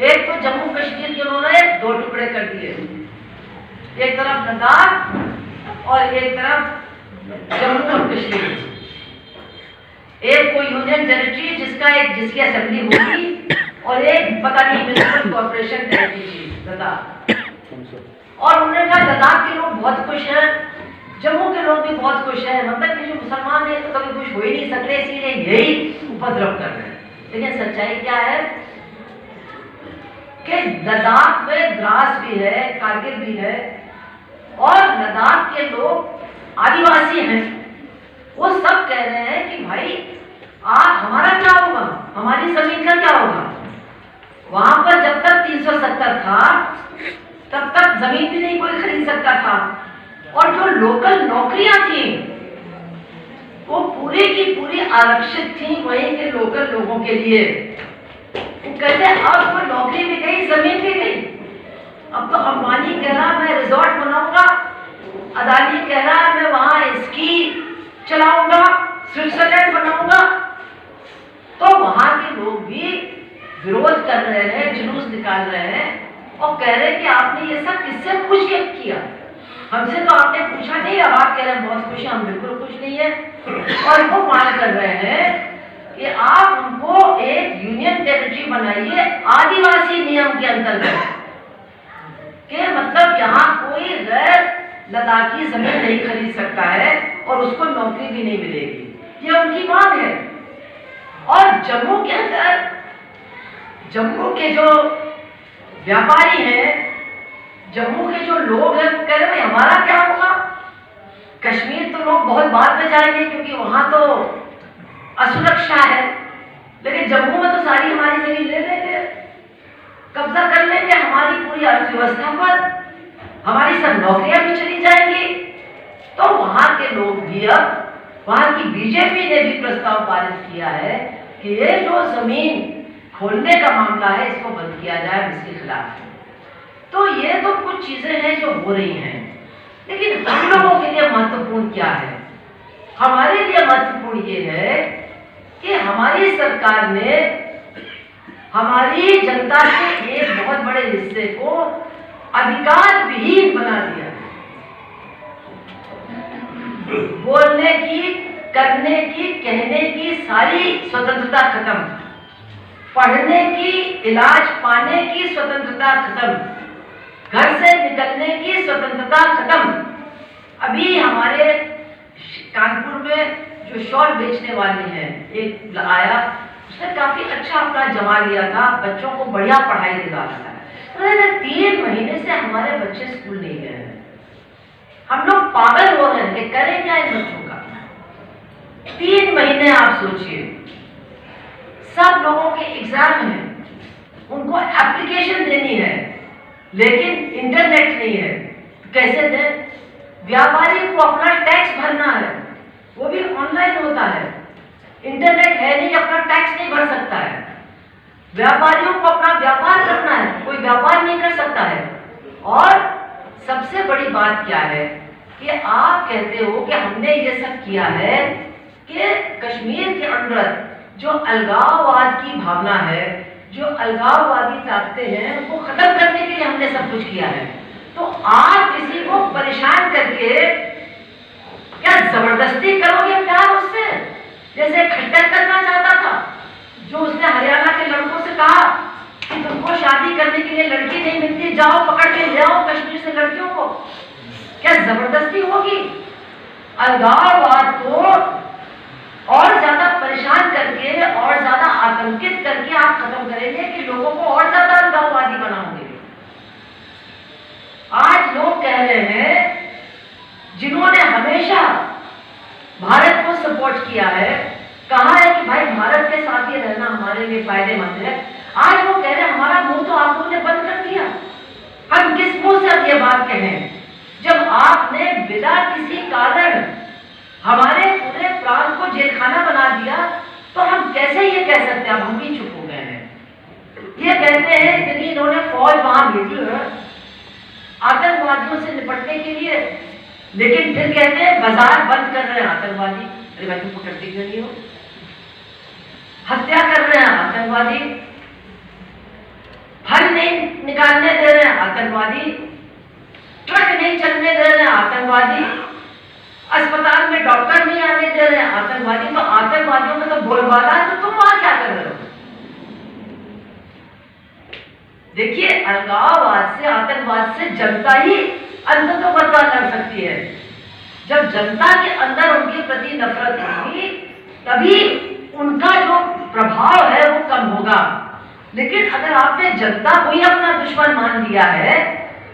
एक तो जम्मू कश्मीर के उन्होंने 2 टुकड़े कर दिए, एक तरफ लद्दाख और एक तरफ जम्मू और कश्मीर। एक कोई यूनियन टेरिटरी जिसकी असेंबली होगी और एक पता नहीं म्युनिसिपल कॉर्पोरेशन टाइप की चीज लद्दाख। और उन्होंने कहा लद्दाख के लोग बहुत खुश हैं, जम्मू के लोग भी बहुत खुश हैं, मतलब कि जो मुसलमान है तो कभी खुश हो ही नहीं सकते, इसीलिए यही उपद्रव कर रहे हैं। लेकिन सच्चाई क्या है कि लद्दाख में द्रास भी है, कारगिल भी है, और लद्दाख के लोग आदिवासी हैं। वो सब कह रहे हैं कि भाई हमारा क्या होगा, हमारी जमीन का क्या होगा। वहां पर जब तक 370 था तब तक जमीन भी नहीं कोई खरीद सकता था, और जो लोकल नौकरियां थी वो पूरी की पूरी आरक्षित थी वहीं के लोकल लोगों के लिए। वो कहते अब वो नौकरी भी गई, जमीन भी गई। अब तो अंबानी कह रहा मैं रिजॉर्ट बनाऊंगा, अदानी कह रहा मैं वहां स्की चलाऊंगा, स्विट्जरलैंड बनाऊंगा। तो वहां के लोग भी विरोध कर रहे हैं, जुलूस निकाल रहे हैं और कह रहे हैं कि आपने ये सब किससे पूछ के किया, हमसे तो आपने पूछा नहीं। अब आप कह रहे हैं बहुत खुश हैं, हम बिल्कुल खुश नहीं है। और वो मांग कर रहे हैं कि आप हमको एक यूनियन टेरिटरी बनाइए आदिवासी नियम के अंतर्गत, के मतलब यहाँ कोई गैर लद्दाखी जमीन नहीं खरीद सकता है और उसको नौकरी भी नहीं मिलेगी। ये उनकी मांग है। और जम्मू के अंदर जम्मू के जो व्यापारी हैं, जम्मू के जो लोग हैं, वो कह रहे हैं हमारा क्या होगा। कश्मीर तो लोग बहुत बाद में जाएंगे क्योंकि वहां तो असुरक्षा है, लेकिन जम्मू में तो सारी हमारी जमीन ले लेंगे, कब्जा कर लेंगे हमारी पूरी अर्थव्यवस्था पर, हमारी सब नौकरियां भी चली जाएंगी। तो वहां के लोग भी, अब वहां की बीजेपी ने भी प्रस्ताव पारित किया है कि ये जो जमीन खोलने का मामला है इसको बंद किया जाए, इसके खिलाफ। तो ये तो कुछ चीजें हैं जो हो रही हैं, लेकिन हम लोगों के लिए महत्वपूर्ण क्या है। हमारे लिए महत्वपूर्ण ये है कि हमारी सरकार ने हमारी जनता के एक बहुत बड़े हिस्से को अधिकार विहीन बना दिया। बोलने की, करने की, कहने की सारी स्वतंत्रता खत्म, पढ़ने की, इलाज पाने की स्वतंत्रता खत्म, घर से निकलने की स्वतंत्रता खत्म। अभी हमारे कानपुर में जो शॉल बेचने वाले हैं, एक आया, उसने काफी अच्छा अपना जमा लिया था, बच्चों को बढ़िया पढ़ाई दिला रहा था। तो 3 महीने से हमारे बच्चे स्कूल नहीं गए हैं। हम लोग पागल हो रहे हैं, करें क्या इन बच्चों का। 3 महीने आप सोचिए, सब लोगों के एग्जाम हैं, उनको एप्लीकेशन देनी है, लेकिन इंटरनेट नहीं है, कैसे दें। व्यापारी को अपना टैक्स भरना है, वो भी ऑनलाइन होता है, इंटरनेट है नहीं, अपना टैक्स नहीं भर सकता है। व्यापारियों को अपना व्यापार करना है, कोई व्यापार नहीं कर सकता है। और सबसे बड़ी बात क्या है कि आप कहते हो कि हमने ये सब किया है कि कश्मीर के अंदर जो अलगाववाद की भावना है, जो अलगाववादी ताकतें हैं, उनको खत्म करने के लिए हमने सब कुछ किया है। तो आप किसी को परेशान करके क्या जबरदस्ती करोगे प्यार उससे, जैसे खट्टर करना चाहता था, जो उसने हरियाणा के लड़कों से कहा कि तुमको शादी करने के लिए लड़की नहीं मिलती, जाओ पकड़ के ले आओ कश्मीर से लड़कियों को, क्या जबरदस्ती होगी? अलगाववाद को और ज्यादा परेशान करके और ज्यादा आतंकित करके आप खत्म करेंगे कि लोगों को और ज्यादा अलगाववादी बनाओगे? आज लोग कह रहे हैं, जिन्होंने हमेशा भारत को सपोर्ट किया है, कहा है कि भाई भारत के साथ ही रहना हमारे लिए फायदेमंद है, आज वो कह रहे हैं हमारा मुंह तो आप लोगों ने बंद कर दिया। हम किस मुंह से अब ये बात कहें जब आपने बिना किसी कारण हमारे पूरे प्रांत को जेलखाना बना दिया? तो हम कैसे ये कह सकते हैं? अब हम भी चुप हो गए हैं। ये कहते हैं कि इन्होंने फौज वहां भेजी है आतंकवादियों से निपटने के लिए, लेकिन फिर कहते हैं बाजार बंद कर रहे हैं आतंकवादी। अरे भाई तुम पकड़ते क्यों नहीं हो? हत्या कर रहे हैं आतंकवादी, फल नहीं निकालने दे रहे हैं आतंकवादी, ट्रक नहीं चलने दे रहे हैं आतंकवादी, अस्पताल में डॉक्टर नहीं आने दे रहे हैं आतंकवादी। तो आतंकवादियों में तो बोलबाला है, तो तुम वहां क्या कर रहे हो? देखिए, अलगाववाद से, आतंकवाद से जनता ही अंततः बदला कर सकती है। जब जनता के अंदर उनके प्रति नफरत होगी तभी उनका जो प्रभाव है वो कम होगा। लेकिन अगर आपने जनता को ही अपना दुश्मन मान लिया है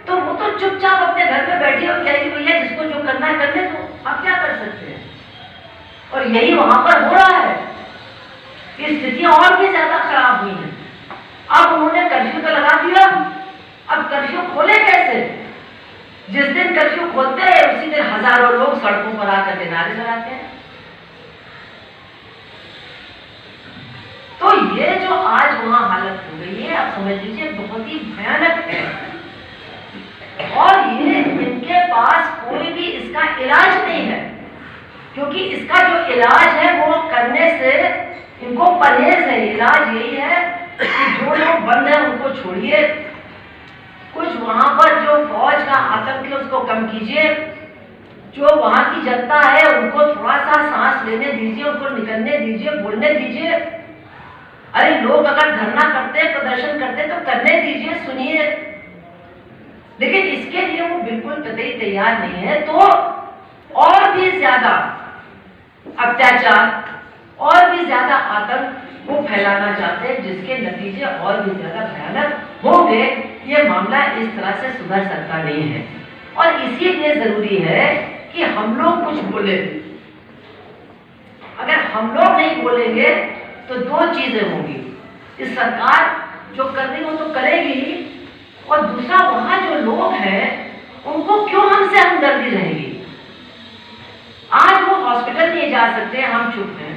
तो वो तो चुपचाप अपने घर पे बैठी और कहेगी भैया जिसको जो करना है करने दो, आप क्या कर सकते हैं? और यही वहां पर हो रहा है। ये स्थितियां और भी ज्यादा खराब हुई हैं। अब उन्होंने कर्फ्यू तो लगा दिया, अब कर्फ्यू खोले कैसे? जिस दिन कर्फ्यू खोलते हैं उसी दिन हजारों लोग सड़कों पर आकर के नारे लगाते हैं। तो ये जो आज वहां हालत हो गई है, आप समझ लीजिए बहुत ही भयानक है। और ये इनके पास कोई भी इसका इलाज नहीं है, क्योंकि इसका जो इलाज है वो करने से इनको परहेज है। इलाज यही है कि जो लोग बंद हैं उनको छोड़िए, कुछ वहां पर जो फौज का आतंक है उसको कम कीजिए, जो वहां की जनता है उनको थोड़ा सा सांस लेने दीजिए, उनको निकलने दीजिए, बोलने दीजिए। अरे लोग अगर धरना करते हैं, प्रदर्शन करते हैं तो करने दीजिए, सुनिए। लेकिन इसके लिए वो बिल्कुल कतई तैयार नहीं है। तो और भी ज्यादा अत्याचार और भी ज्यादा आतंक वो फैलाना चाहते हैं, जिसके नतीजे और भी ज्यादा भयानक होंगे। ये मामला इस तरह से सुधर सकता नहीं है और इसीलिए जरूरी है कि हम लोग कुछ बोले। अगर हम लोग नहीं बोलेंगे तो दो चीजें होंगी, इस सरकार जो कर रही हो तो करेगी, और दूसरा वहां जो लोग हैं उनको क्यों हमसे हमदर्दी रहेगी। आज वो हॉस्पिटल नहीं जा सकते, हम चुप हैं।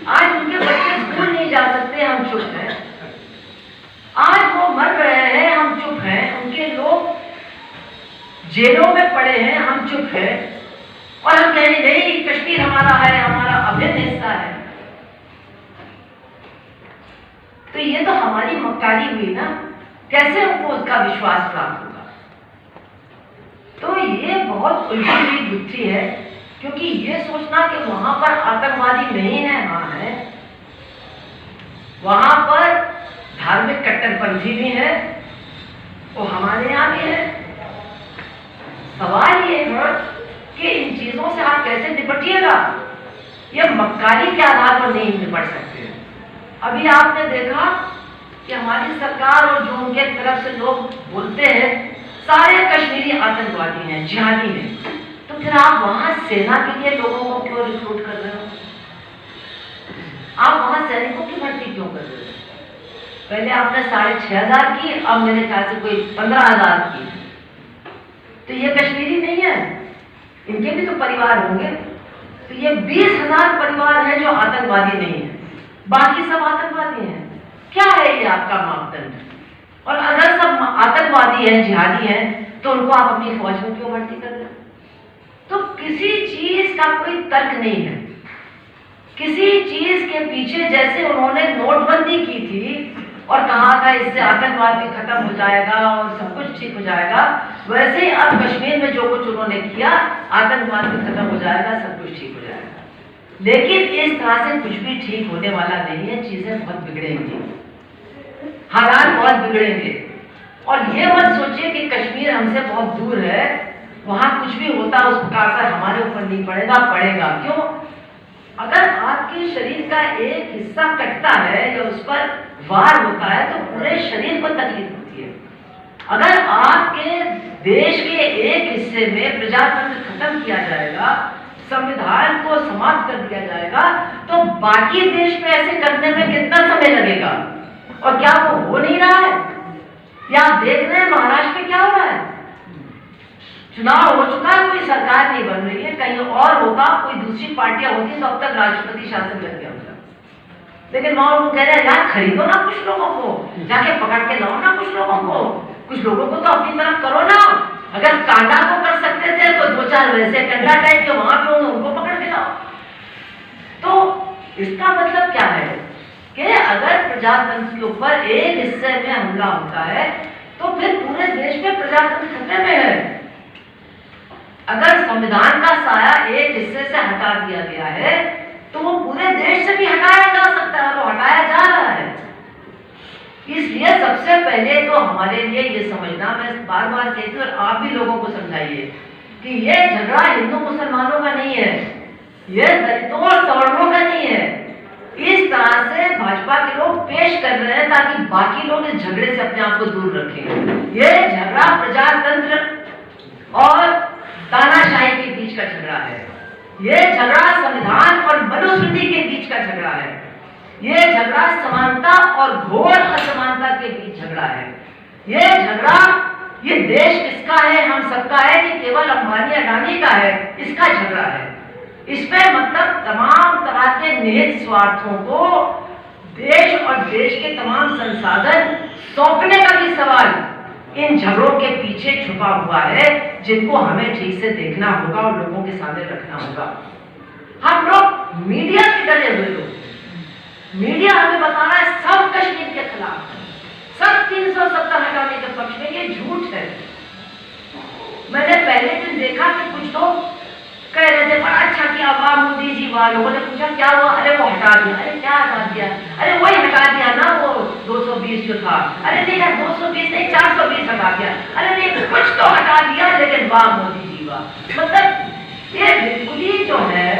आज उनके बच्चे स्कूल नहीं जा सकते, हम चुप हैं। आज वो मर रहे हैं, हम चुप हैं। उनके लोग जेलों में पड़े हैं, हम चुप हैं। और हम कहें नहीं कश्मीर हमारा है, हमारा अभिन्न हिस्सा है। तो ये तो हमारी मक्कारी हुई ना, कैसे उनको उसका विश्वास प्राप्त होगा? तो ये बहुत उलझी हुई बुद्धि है, क्योंकि ये सोचना कि वहां पर आतंकवादी नहीं है, हाँ है, वहां पर धार्मिक कट्टरपंथी भी है, वो हमारे यहाँ भी है। सवाल ये है कि इन चीजों से आप कैसे निपटिएगा? ये मक्कारी के आधार पर नहीं निपट सकते। अभी आपने देखा कि हमारी सरकार और जो उनके तरफ से लोग बोलते हैं सारे कश्मीरी आतंकवादी हैं, जिहादी हैं। तो फिर आप वहां सेना के लिए लोगों को क्यों रिक्रूट कर रहे हो? आप वहां सैनिकों की भर्ती क्यों कर रहे हो? पहले आपने 6,500 की, अब मेरे ख्याल से कोई 15,000 की। तो ये कश्मीरी नहीं है, इनके भी तो परिवार होंगे। तो ये 20,000 परिवार है जो आतंकवादी नहीं है, बाकी सब आतंकवादी हैं। क्या है ये आपका मापदंड? और अगर सब आतंकवादी हैं, जिहादी हैं, तो उनको आप अपनी फौज में क्यों भर्ती कर रहे? तो किसी चीज का कोई तर्क नहीं है। किसी चीज के पीछे, जैसे उन्होंने नोटबंदी की थी और कहा था इससे आतंकवाद भी खत्म हो जाएगा और सब कुछ ठीक हो जाएगा, वैसे ही अब कश्मीर में जो कुछ उन्होंने किया, आतंकवाद भी खत्म हो जाएगा, सब कुछ ठीक हो जाएगा। लेकिन इस तरह से कुछ भी ठीक होने वाला नहीं है, चीजें बहुत बिगड़ेंगी, हालात बहुत बिगड़ेंगे। और ये मत सोचिए कि कश्मीर हमसे बहुत दूर है, वहां कुछ भी होता उसका असर हमारे ऊपर नहीं पड़ेगा, पड़ेगा। क्यों? अगर आपके शरीर का एक हिस्सा कटता है या उस पर वार होता है तो पूरे शरीर को तकलीफ होती है। अगर आपके देश के एक हिस्से में प्रजातंत्र खत्म किया जाएगा, संविधान को समाप्त कर दिया जाएगा, तो बाकी देश में ऐसे करने में कितना समय लगेगा? और क्या वो हो नहीं रहा है? या आप देख रहे हैं महाराष्ट्र में क्या हो रहा है? चुनाव हो चुका है, कोई सरकार नहीं बन रही है, कहीं और होगा, कोई दूसरी पार्टियां होती तो अब तक राष्ट्रपति शासन लग गया होता। लेकिन वहां लोग कह रहे हैं यार खरीदो ना कुछ लोगों को, जाके पकड़ के लाओ ना कुछ लोगों को, कुछ लोगों को तो अपनी तरफ करो ना। अगर कांडा को कर सकते थे तो दो चार वैसे कंडा टाइप के वहां पे उनको पकड़ के लाओ। तो इसका मतलब क्या है कि अगर प्रजातंत्र के ऊपर एक हिस्से में हमला होता है तो फिर पूरे देश में प्रजातंत्र खतरे में है। अगर संविधान का साया एक हिस्से से हटा दिया गया है तो वो पूरे देश से भी हटाया जा सकता है, और वो हटाया जा रहा है। इसलिए सबसे पहले तो हमारे लिए ये समझना, मैं बार बार कहती हूँ और आप भी लोगों को समझाइए कि ये झगड़ा हिंदू मुसलमानों का नहीं है, ये दलितों और सवर्णों का नहीं है। इस तरह से भाजपा के लोग पेश कर रहे हैं ताकि बाकी लोग इस झगड़े से अपने आप को दूर रखें। ये झगड़ा प्रजातंत्र और तानाशाही के बीच का झगड़ा है, ये झगड़ा संविधान और मनुस्मृति के बीच का झगड़ा है, ये झगड़ा समानता और घोर असमानता के बीच झगड़ा है। ये झगड़ा, ये देश किसका है? हम सबका है कि केवल अंबानी अडानी का है? इसका झगड़ा है। इसमें मतलब तमाम तरह के निहित स्वार्थों को देश और देश के तमाम संसाधन सौंपने का भी सवाल इन झगड़ों के पीछे छुपा हुआ है, जिनको हमें ठीक से देखना होगा और लोगों के सामने रखना होगा। हम लोग मीडिया से डरे हुए लोग, मीडिया हमें बता रहा है सब कश्मीर के खिलाफ, सब 370 हटाने के पक्ष में, ये झूठ है। मैंने पहले दिन देखा कि कुछ लोग कह रहे थे बड़ा अच्छा किया वाह मोदी जी वाह। लोगों ने पूछा क्या हुआ? अरे वो हटा दिया। अरे क्या हटा दिया? अरे वही हटा दिया ना वो 220 जो था। अरे नहीं यार 220 नहीं 420 हटा दिया। अरे नहीं कुछ तो हटा दिया, लेकिन वाह मोदी जी वाह। मतलब ये बिल्कुल ही जो है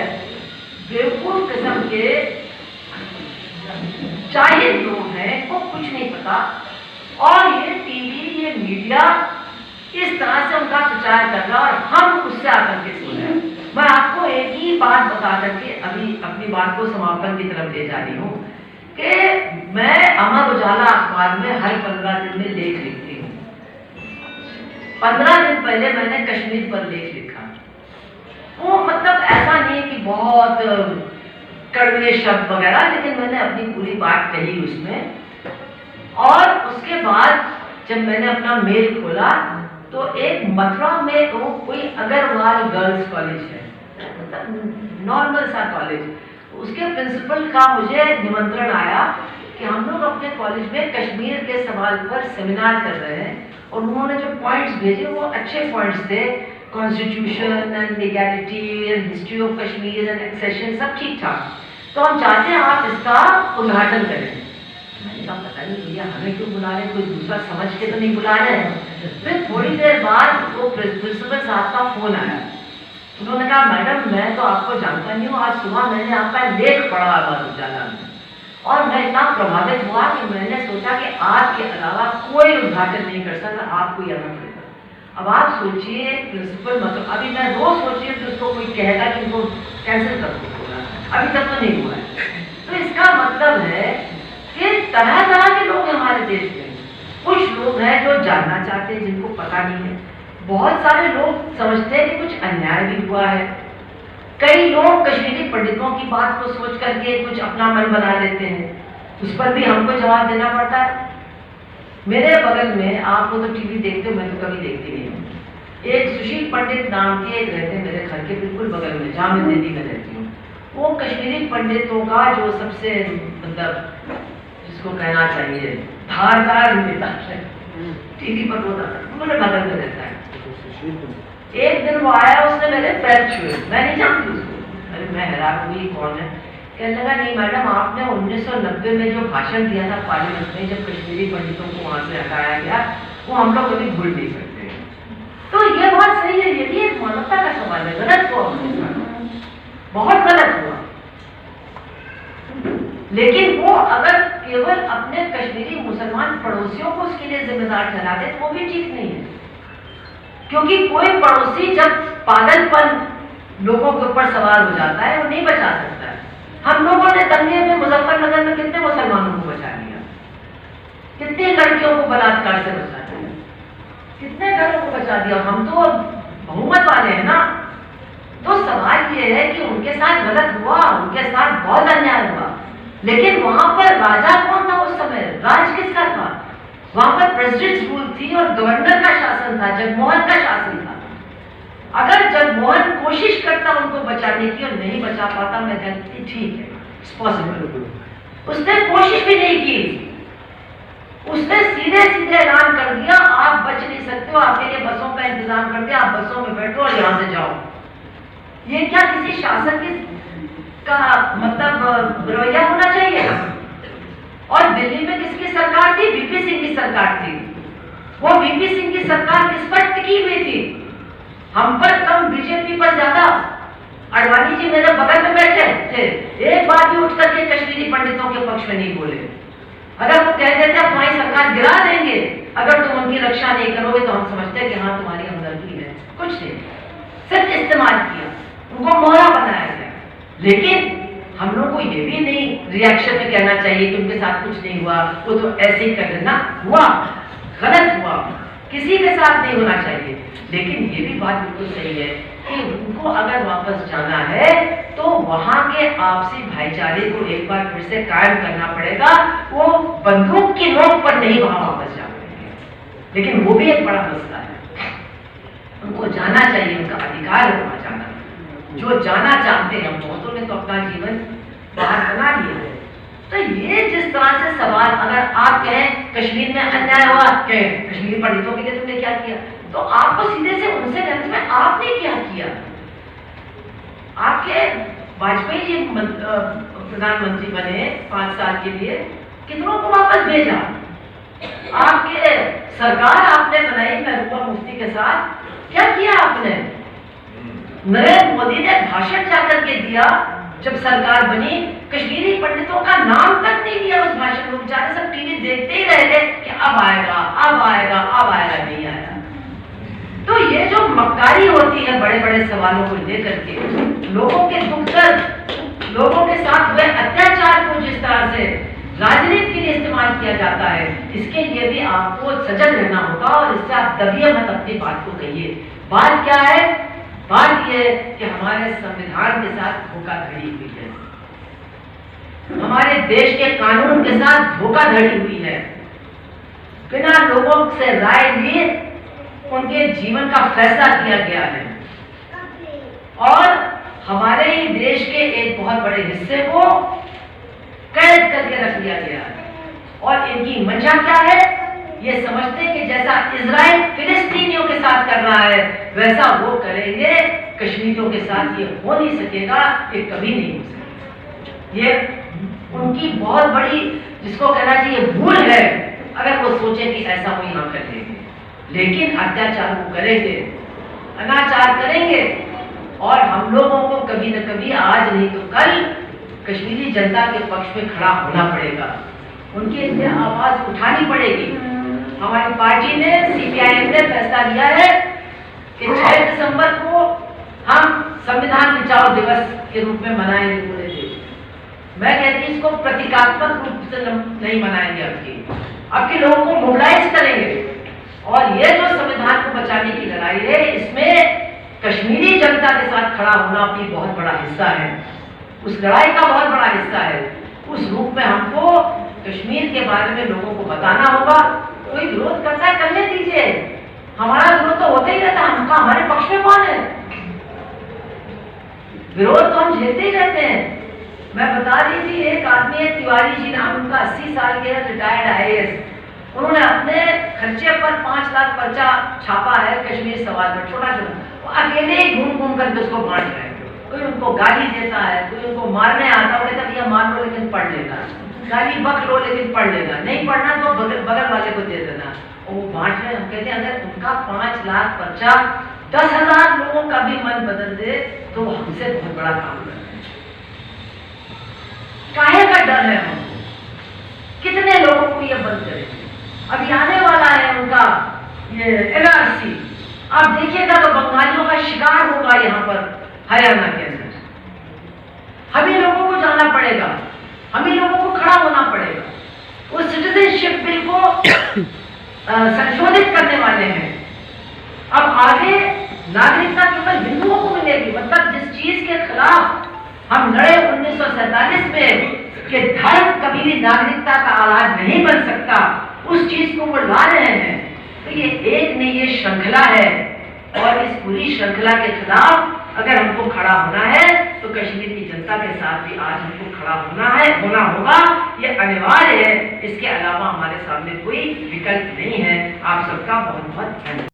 बेवकूफ किस्म के जाहिल लोग हैं, को कुछ नहीं पता। और ये टीवी, ये मीडिया इस तरह से उनका प्रचार कर रहा और हम उससे आतंकित हो रहे हैं। मैं आपको एक ही बात बता करके अभी अपनी बात को समापन की तरफ ले जा रही हूँ कि मैं अमर उजाला अखबार में हर 15 दिन में लेख लिखती हूँ। 15 दिन पहले मैंने कश्मीर पर लेख लिखा। वो मतलब ऐसा नहीं कि बहुत कड़वे शब्द वगैरह, लेकिन मैंने अपनी पूरी बात कही उसमें। और उसके बाद जब मैंने अपना मेल खोला तो एक मथुरा में तो कोई अग्रवाल गर्ल्स कॉलेज है, मतलब नॉर्मल सा कॉलेज, उसके प्रिंसिपल का मुझे निमंत्रण आया कि हम लोग अपने कॉलेज में कश्मीर के सवाल पर सेमिनार कर रहे हैं। और उन्होंने जो पॉइंट्स भेजे वो अच्छे पॉइंट्स थे, constitution and legality and history of Kashmir and accession, सब ठीक ठाक। तो हम चाहते हैं आप इसका उद्घाटन करें। मैंने कहा पता नहीं भैया हमें क्यों बुला रहे, कोई दूसरा समझ के तो नहीं बुला रहे हैं। फिर थोड़ी देर बाद वो प्रिंसिपल साहब का फोन आया। उन्होंने कहा मैडम मैं तो आपको जानता नहीं हूँ, आज सुबह मैंने आपका लेख पढ़ा अमर उजाला में और मैं इतना प्रभावित हुआ कि मैंने सोचा कि आपके अलावा कोई उद्घाटन नहीं कर सकता, आपको ही आना पड़ेगा। अब आप सोचिए प्रिंसिपल, मतलब अभी मैं रोज सोचिए कि उसको कोई कहेगा कि उनको कैंसिल कर दो, अभी तक तो नहीं हुआ है। तो इसका मतलब है कि तरह तरह के लोग हमारे देश में, कुछ लोग हैं जो जानना चाहते हैं जिनको पता नहीं है, बहुत सारे लोग समझते हैं कि कुछ अन्याय भी हुआ है, कई लोग कश्मीरी पंडितों की बात को सोच करके कुछ अपना मन बना लेते हैं, उस पर भी हमको जवाब देना पड़ता है। मेरे बगल में, आप लोग तो टीवी देखते हो, मैं तो कभी देखती नहीं हूँ, एक सुशील पंडित नाम के एक रहते हैं मेरे घर के बिल्कुल बगल में, जहाँ मैं दिल्ली में रहती हूँ। वो कश्मीरी पंडितों का जो सबसे मतलब जिसको कहना चाहिए धारदार नेता है, टीवी पर होता है, उन्होंने बगल में रहता है। एक दिन वो आया, उसने मेरे पैर छुए, मैं नहीं जानती उसको, अरे मैं हैरान हुई कौन है। कहने लगा नहीं मैडम, आपने 1990 में जो भाषण दिया था पार्लियामेंट में, जब कश्मीरी पंडितों को वहां से हटाया गया, वो हम लोग कभी भूल नहीं सकते। तो ये बात सही है, ये भी एक मानवता का सवाल है। गलत हुआ उनके साथ, बहुत गलत हुआ, लेकिन वो अगर केवल अपने कश्मीरी मुसलमान पड़ोसियों को उसके लिए जिम्मेदार ठहरा दे तो वो भी ठीक नहीं है, क्योंकि कोई पड़ोसी जब पागलपन लोगों के ऊपर सवार हो जाता है वो नहीं बचा सकता है। हम लोगों ने दंगे में मुजफ्फरनगर में कितने मुसलमानों को बचा लिया, कितनी लड़कियों को बलात्कार से बचा दिया, कितने घरों को बचा दिया। हम तो बहुमत वाले हैं ना। तो सवाल ये है कि उनके साथ गलत हुआ, उनके साथ बहुत अन्याय हुआ, लेकिन वहां पर राजा कौन था उस समय, राज किसका था? वहां पर प्रेसिडेंट रूल थी और गवर्नर का शासन था, जगमोहन का शासन था। अगर जगमोहन कोशिश करता उनको बचाने की और नहीं बचा पाता, मैं कहती ठीक है, इट्स पॉसिबल। उसने कोशिश भी नहीं की, उसने सीधे सीधे ऐलान कर दिया आप बच नहीं सकते हो, आपके लिए बसों का इंतजाम कर दिया, आप बसों में बैठो और यहां से जाओ। ये क्या किसी शासक का मतलब रवैया होना चाहिए? और दिल्ली में किसकी सरकार थी? वीपी सिंह की सरकार थी। वो वीपी सिंह की सरकार किस पर टिकी हुई थी? हम पर कम, बीजेपी पर ज्यादा। अडवाणी जी मेरे बगल में बैठे थे, एक बार भी उठ करके कश्मीरी पंडितों के पक्ष में नहीं बोले। अगर वो कह देते तुम्हारी सरकार गिरा देंगे अगर तुम उनकी रक्षा नहीं करोगे, तो हम समझते हैं कि हाँ तुम्हारी हमदर्दी है। कुछ नहीं, सिर्फ इस्तेमाल किया, उनको मोहरा बनाया गया। लेकिन हम लोग को ये भी नहीं रिएक्शन में कहना चाहिए कि उनके साथ कुछ नहीं हुआ, वो तो ऐसे ही कर देना, हुआ, गलत हुआ, किसी के साथ नहीं होना चाहिए। लेकिन ये भी बात बिल्कुल सही है कि उनको अगर वापस जाना है तो वहां के आपसी भाईचारे को एक बार फिर से कायम करना पड़ेगा। वो बंदूक की नोक पर नहीं वहां वापस जा पाएंगे, लेकिन वो भी एक बड़ा मसला है। उनको जाना चाहिए, उनका अधिकार है वहां जाना। जो जाना चाहते हैं, बहुतों ने तो अपना जीवन बाहर बना लिया है। तो ये जिस तरह से सवाल, अगर आप कहें कश्मीर में अन्याय हुआ, कहें कश्मीरी पंडितों के लिए तुमने क्या किया, तो आपको सीधे से उनसे कहने में आपने क्या किया? आपके वाजपेयी जी प्रधानमंत्री बने 5 साल के लिए, कितनों को वापस भेजा? आपके सरकार आपने बनाई महबूबा मुफ्ती के साथ, क्या किया आपने? नरेंद्र मोदी ने भाषण जाकर के दिया जब सरकार बनी, कश्मीरी पंडितों का नाम तक नहीं लिया उस भाषण में। बेचारे सब टीवी देखते ही रह गए कि अब आएगा, अब आएगा, अब आएगा, नहीं आया। तो ये जो मक्कारी होती है बड़े बड़े सवालों को लेकर के, लोगों के दुख दर्द, लोगों के साथ हुए अत्याचार को जिस तरह से राजनीति के लिए इस्तेमाल किया जाता है, इसके लिए भी आपको सजग रहना होगा और इससे आप दबिए मत, अपनी बात को कहिए। बात क्या है? बात यह है कि हमारे संविधान के साथ धोखाधड़ी हुई है, हमारे देश के कानून के साथ धोखाधड़ी हुई है। बिना लोगों से राय लिए उनके जीवन का फैसला किया गया है और हमारे ही देश के एक बहुत बड़े हिस्से को कैद करके रख दिया गया है। और इनकी वजह क्या है? ये समझते हैं कि जैसा इजराइल फिलिस्तीनियों के साथ कर रहा है वैसा वो करेंगे कश्मीरियों के साथ। ये हो नहीं सकेगा, ये कभी नहीं हो सकेगा। ये उनकी बहुत बड़ी, जिसको कहना चाहिए, भूल है अगर वो सोचे कि ऐसा वो यहाँ कर लेंगे। लेकिन अत्याचार वो करेंगे, अनाचार करेंगे और हम लोगों को कभी न कभी, आज नहीं तो कल, कश्मीरी जनता के पक्ष में खड़ा होना पड़ेगा, उनके लिए आवाज उठानी पड़ेगी। हमारी पार्टी ने, सीपीआईएम ने फैसला लिया है कि 6 दिसंबर को हम संविधान बचाओ दिवस के रूप में मनाएंगे पूरे देश। मैं कहती इसको प्रतीकात्मक रूप से नहीं मनाएंगे, अब के लोगों को मोबिलाइज करेंगे। और ये जो संविधान को बचाने की लड़ाई है, इसमें कश्मीरी जनता के साथ खड़ा होना भी बहुत बड़ा हिस्सा है, उस लड़ाई का बहुत बड़ा हिस्सा है। उस रूप में हमको कश्मीर के बारे में लोगों को बताना होगा। कोई विरोध करता है, करने दीजिए, हमारा विरोध तो होता ही रहता है, हमका हमारे पक्ष में कौन है? विरोध तो हम झेलते ही रहते हैं। मैं बता दी थी, एक आदमी है तिवारी जी नाम, उनका 80 साल के रिटायर्ड आईएएस, उन्होंने अपने खर्चे पर 5 लाख पर्चा छापा है कश्मीर सवाल पर, छोटा छोटा, वो अकेले ही घूम घूम करके उसको बांट रहे हैं। कोई उनको गाली देता है, कोई उनको मारने आता हो, कहता भैया मार लो लेकिन पढ़ लेना, गाली बक लो लेकिन पढ़ लेना, नहीं पढ़ना तो बगल वाले को दे देना। और वो बांट रहे, हम कहते हैं अगर उनका 5 लाख पर्चा 10,000 लोगों का भी मन बदल दे तो हमसे बहुत बड़ा काम कर रहे हैं। काहे का डर है हमको? कितने लोगों को ये बंद करेंगे? अभी आने वाला है उनका ये NRC, आप देखिएगा तो बंगालियों का शिकार होगा यहाँ पर हरियाणा के अंदर। हमें लोगों को जाना पड़ेगा, हमें लोगों को खड़ा होना पड़ेगा। वो सिटीजनशिप बिल को संशोधित करने वाले हैं। अब आगे नागरिकता केवल हिंदुओं को मिलेगी, मतलब जिस चीज के खिलाफ हम लड़े 1947 में कि धर्म कभी भी नागरिकता का आधार नहीं बन सकता, उस चीज को वो ला रहे हैं। तो ये एक नहीं, ये श्रृंखला है, और इस पूरी श्रृंखला के खिलाफ अगर हमको खड़ा होना है तो कश्मीर की जनता के साथ भी आज हमको खड़ा होना होगा, ये अनिवार्य है। इसके अलावा हमारे सामने कोई विकल्प नहीं है। आप सबका बहुत बहुत धन्यवाद।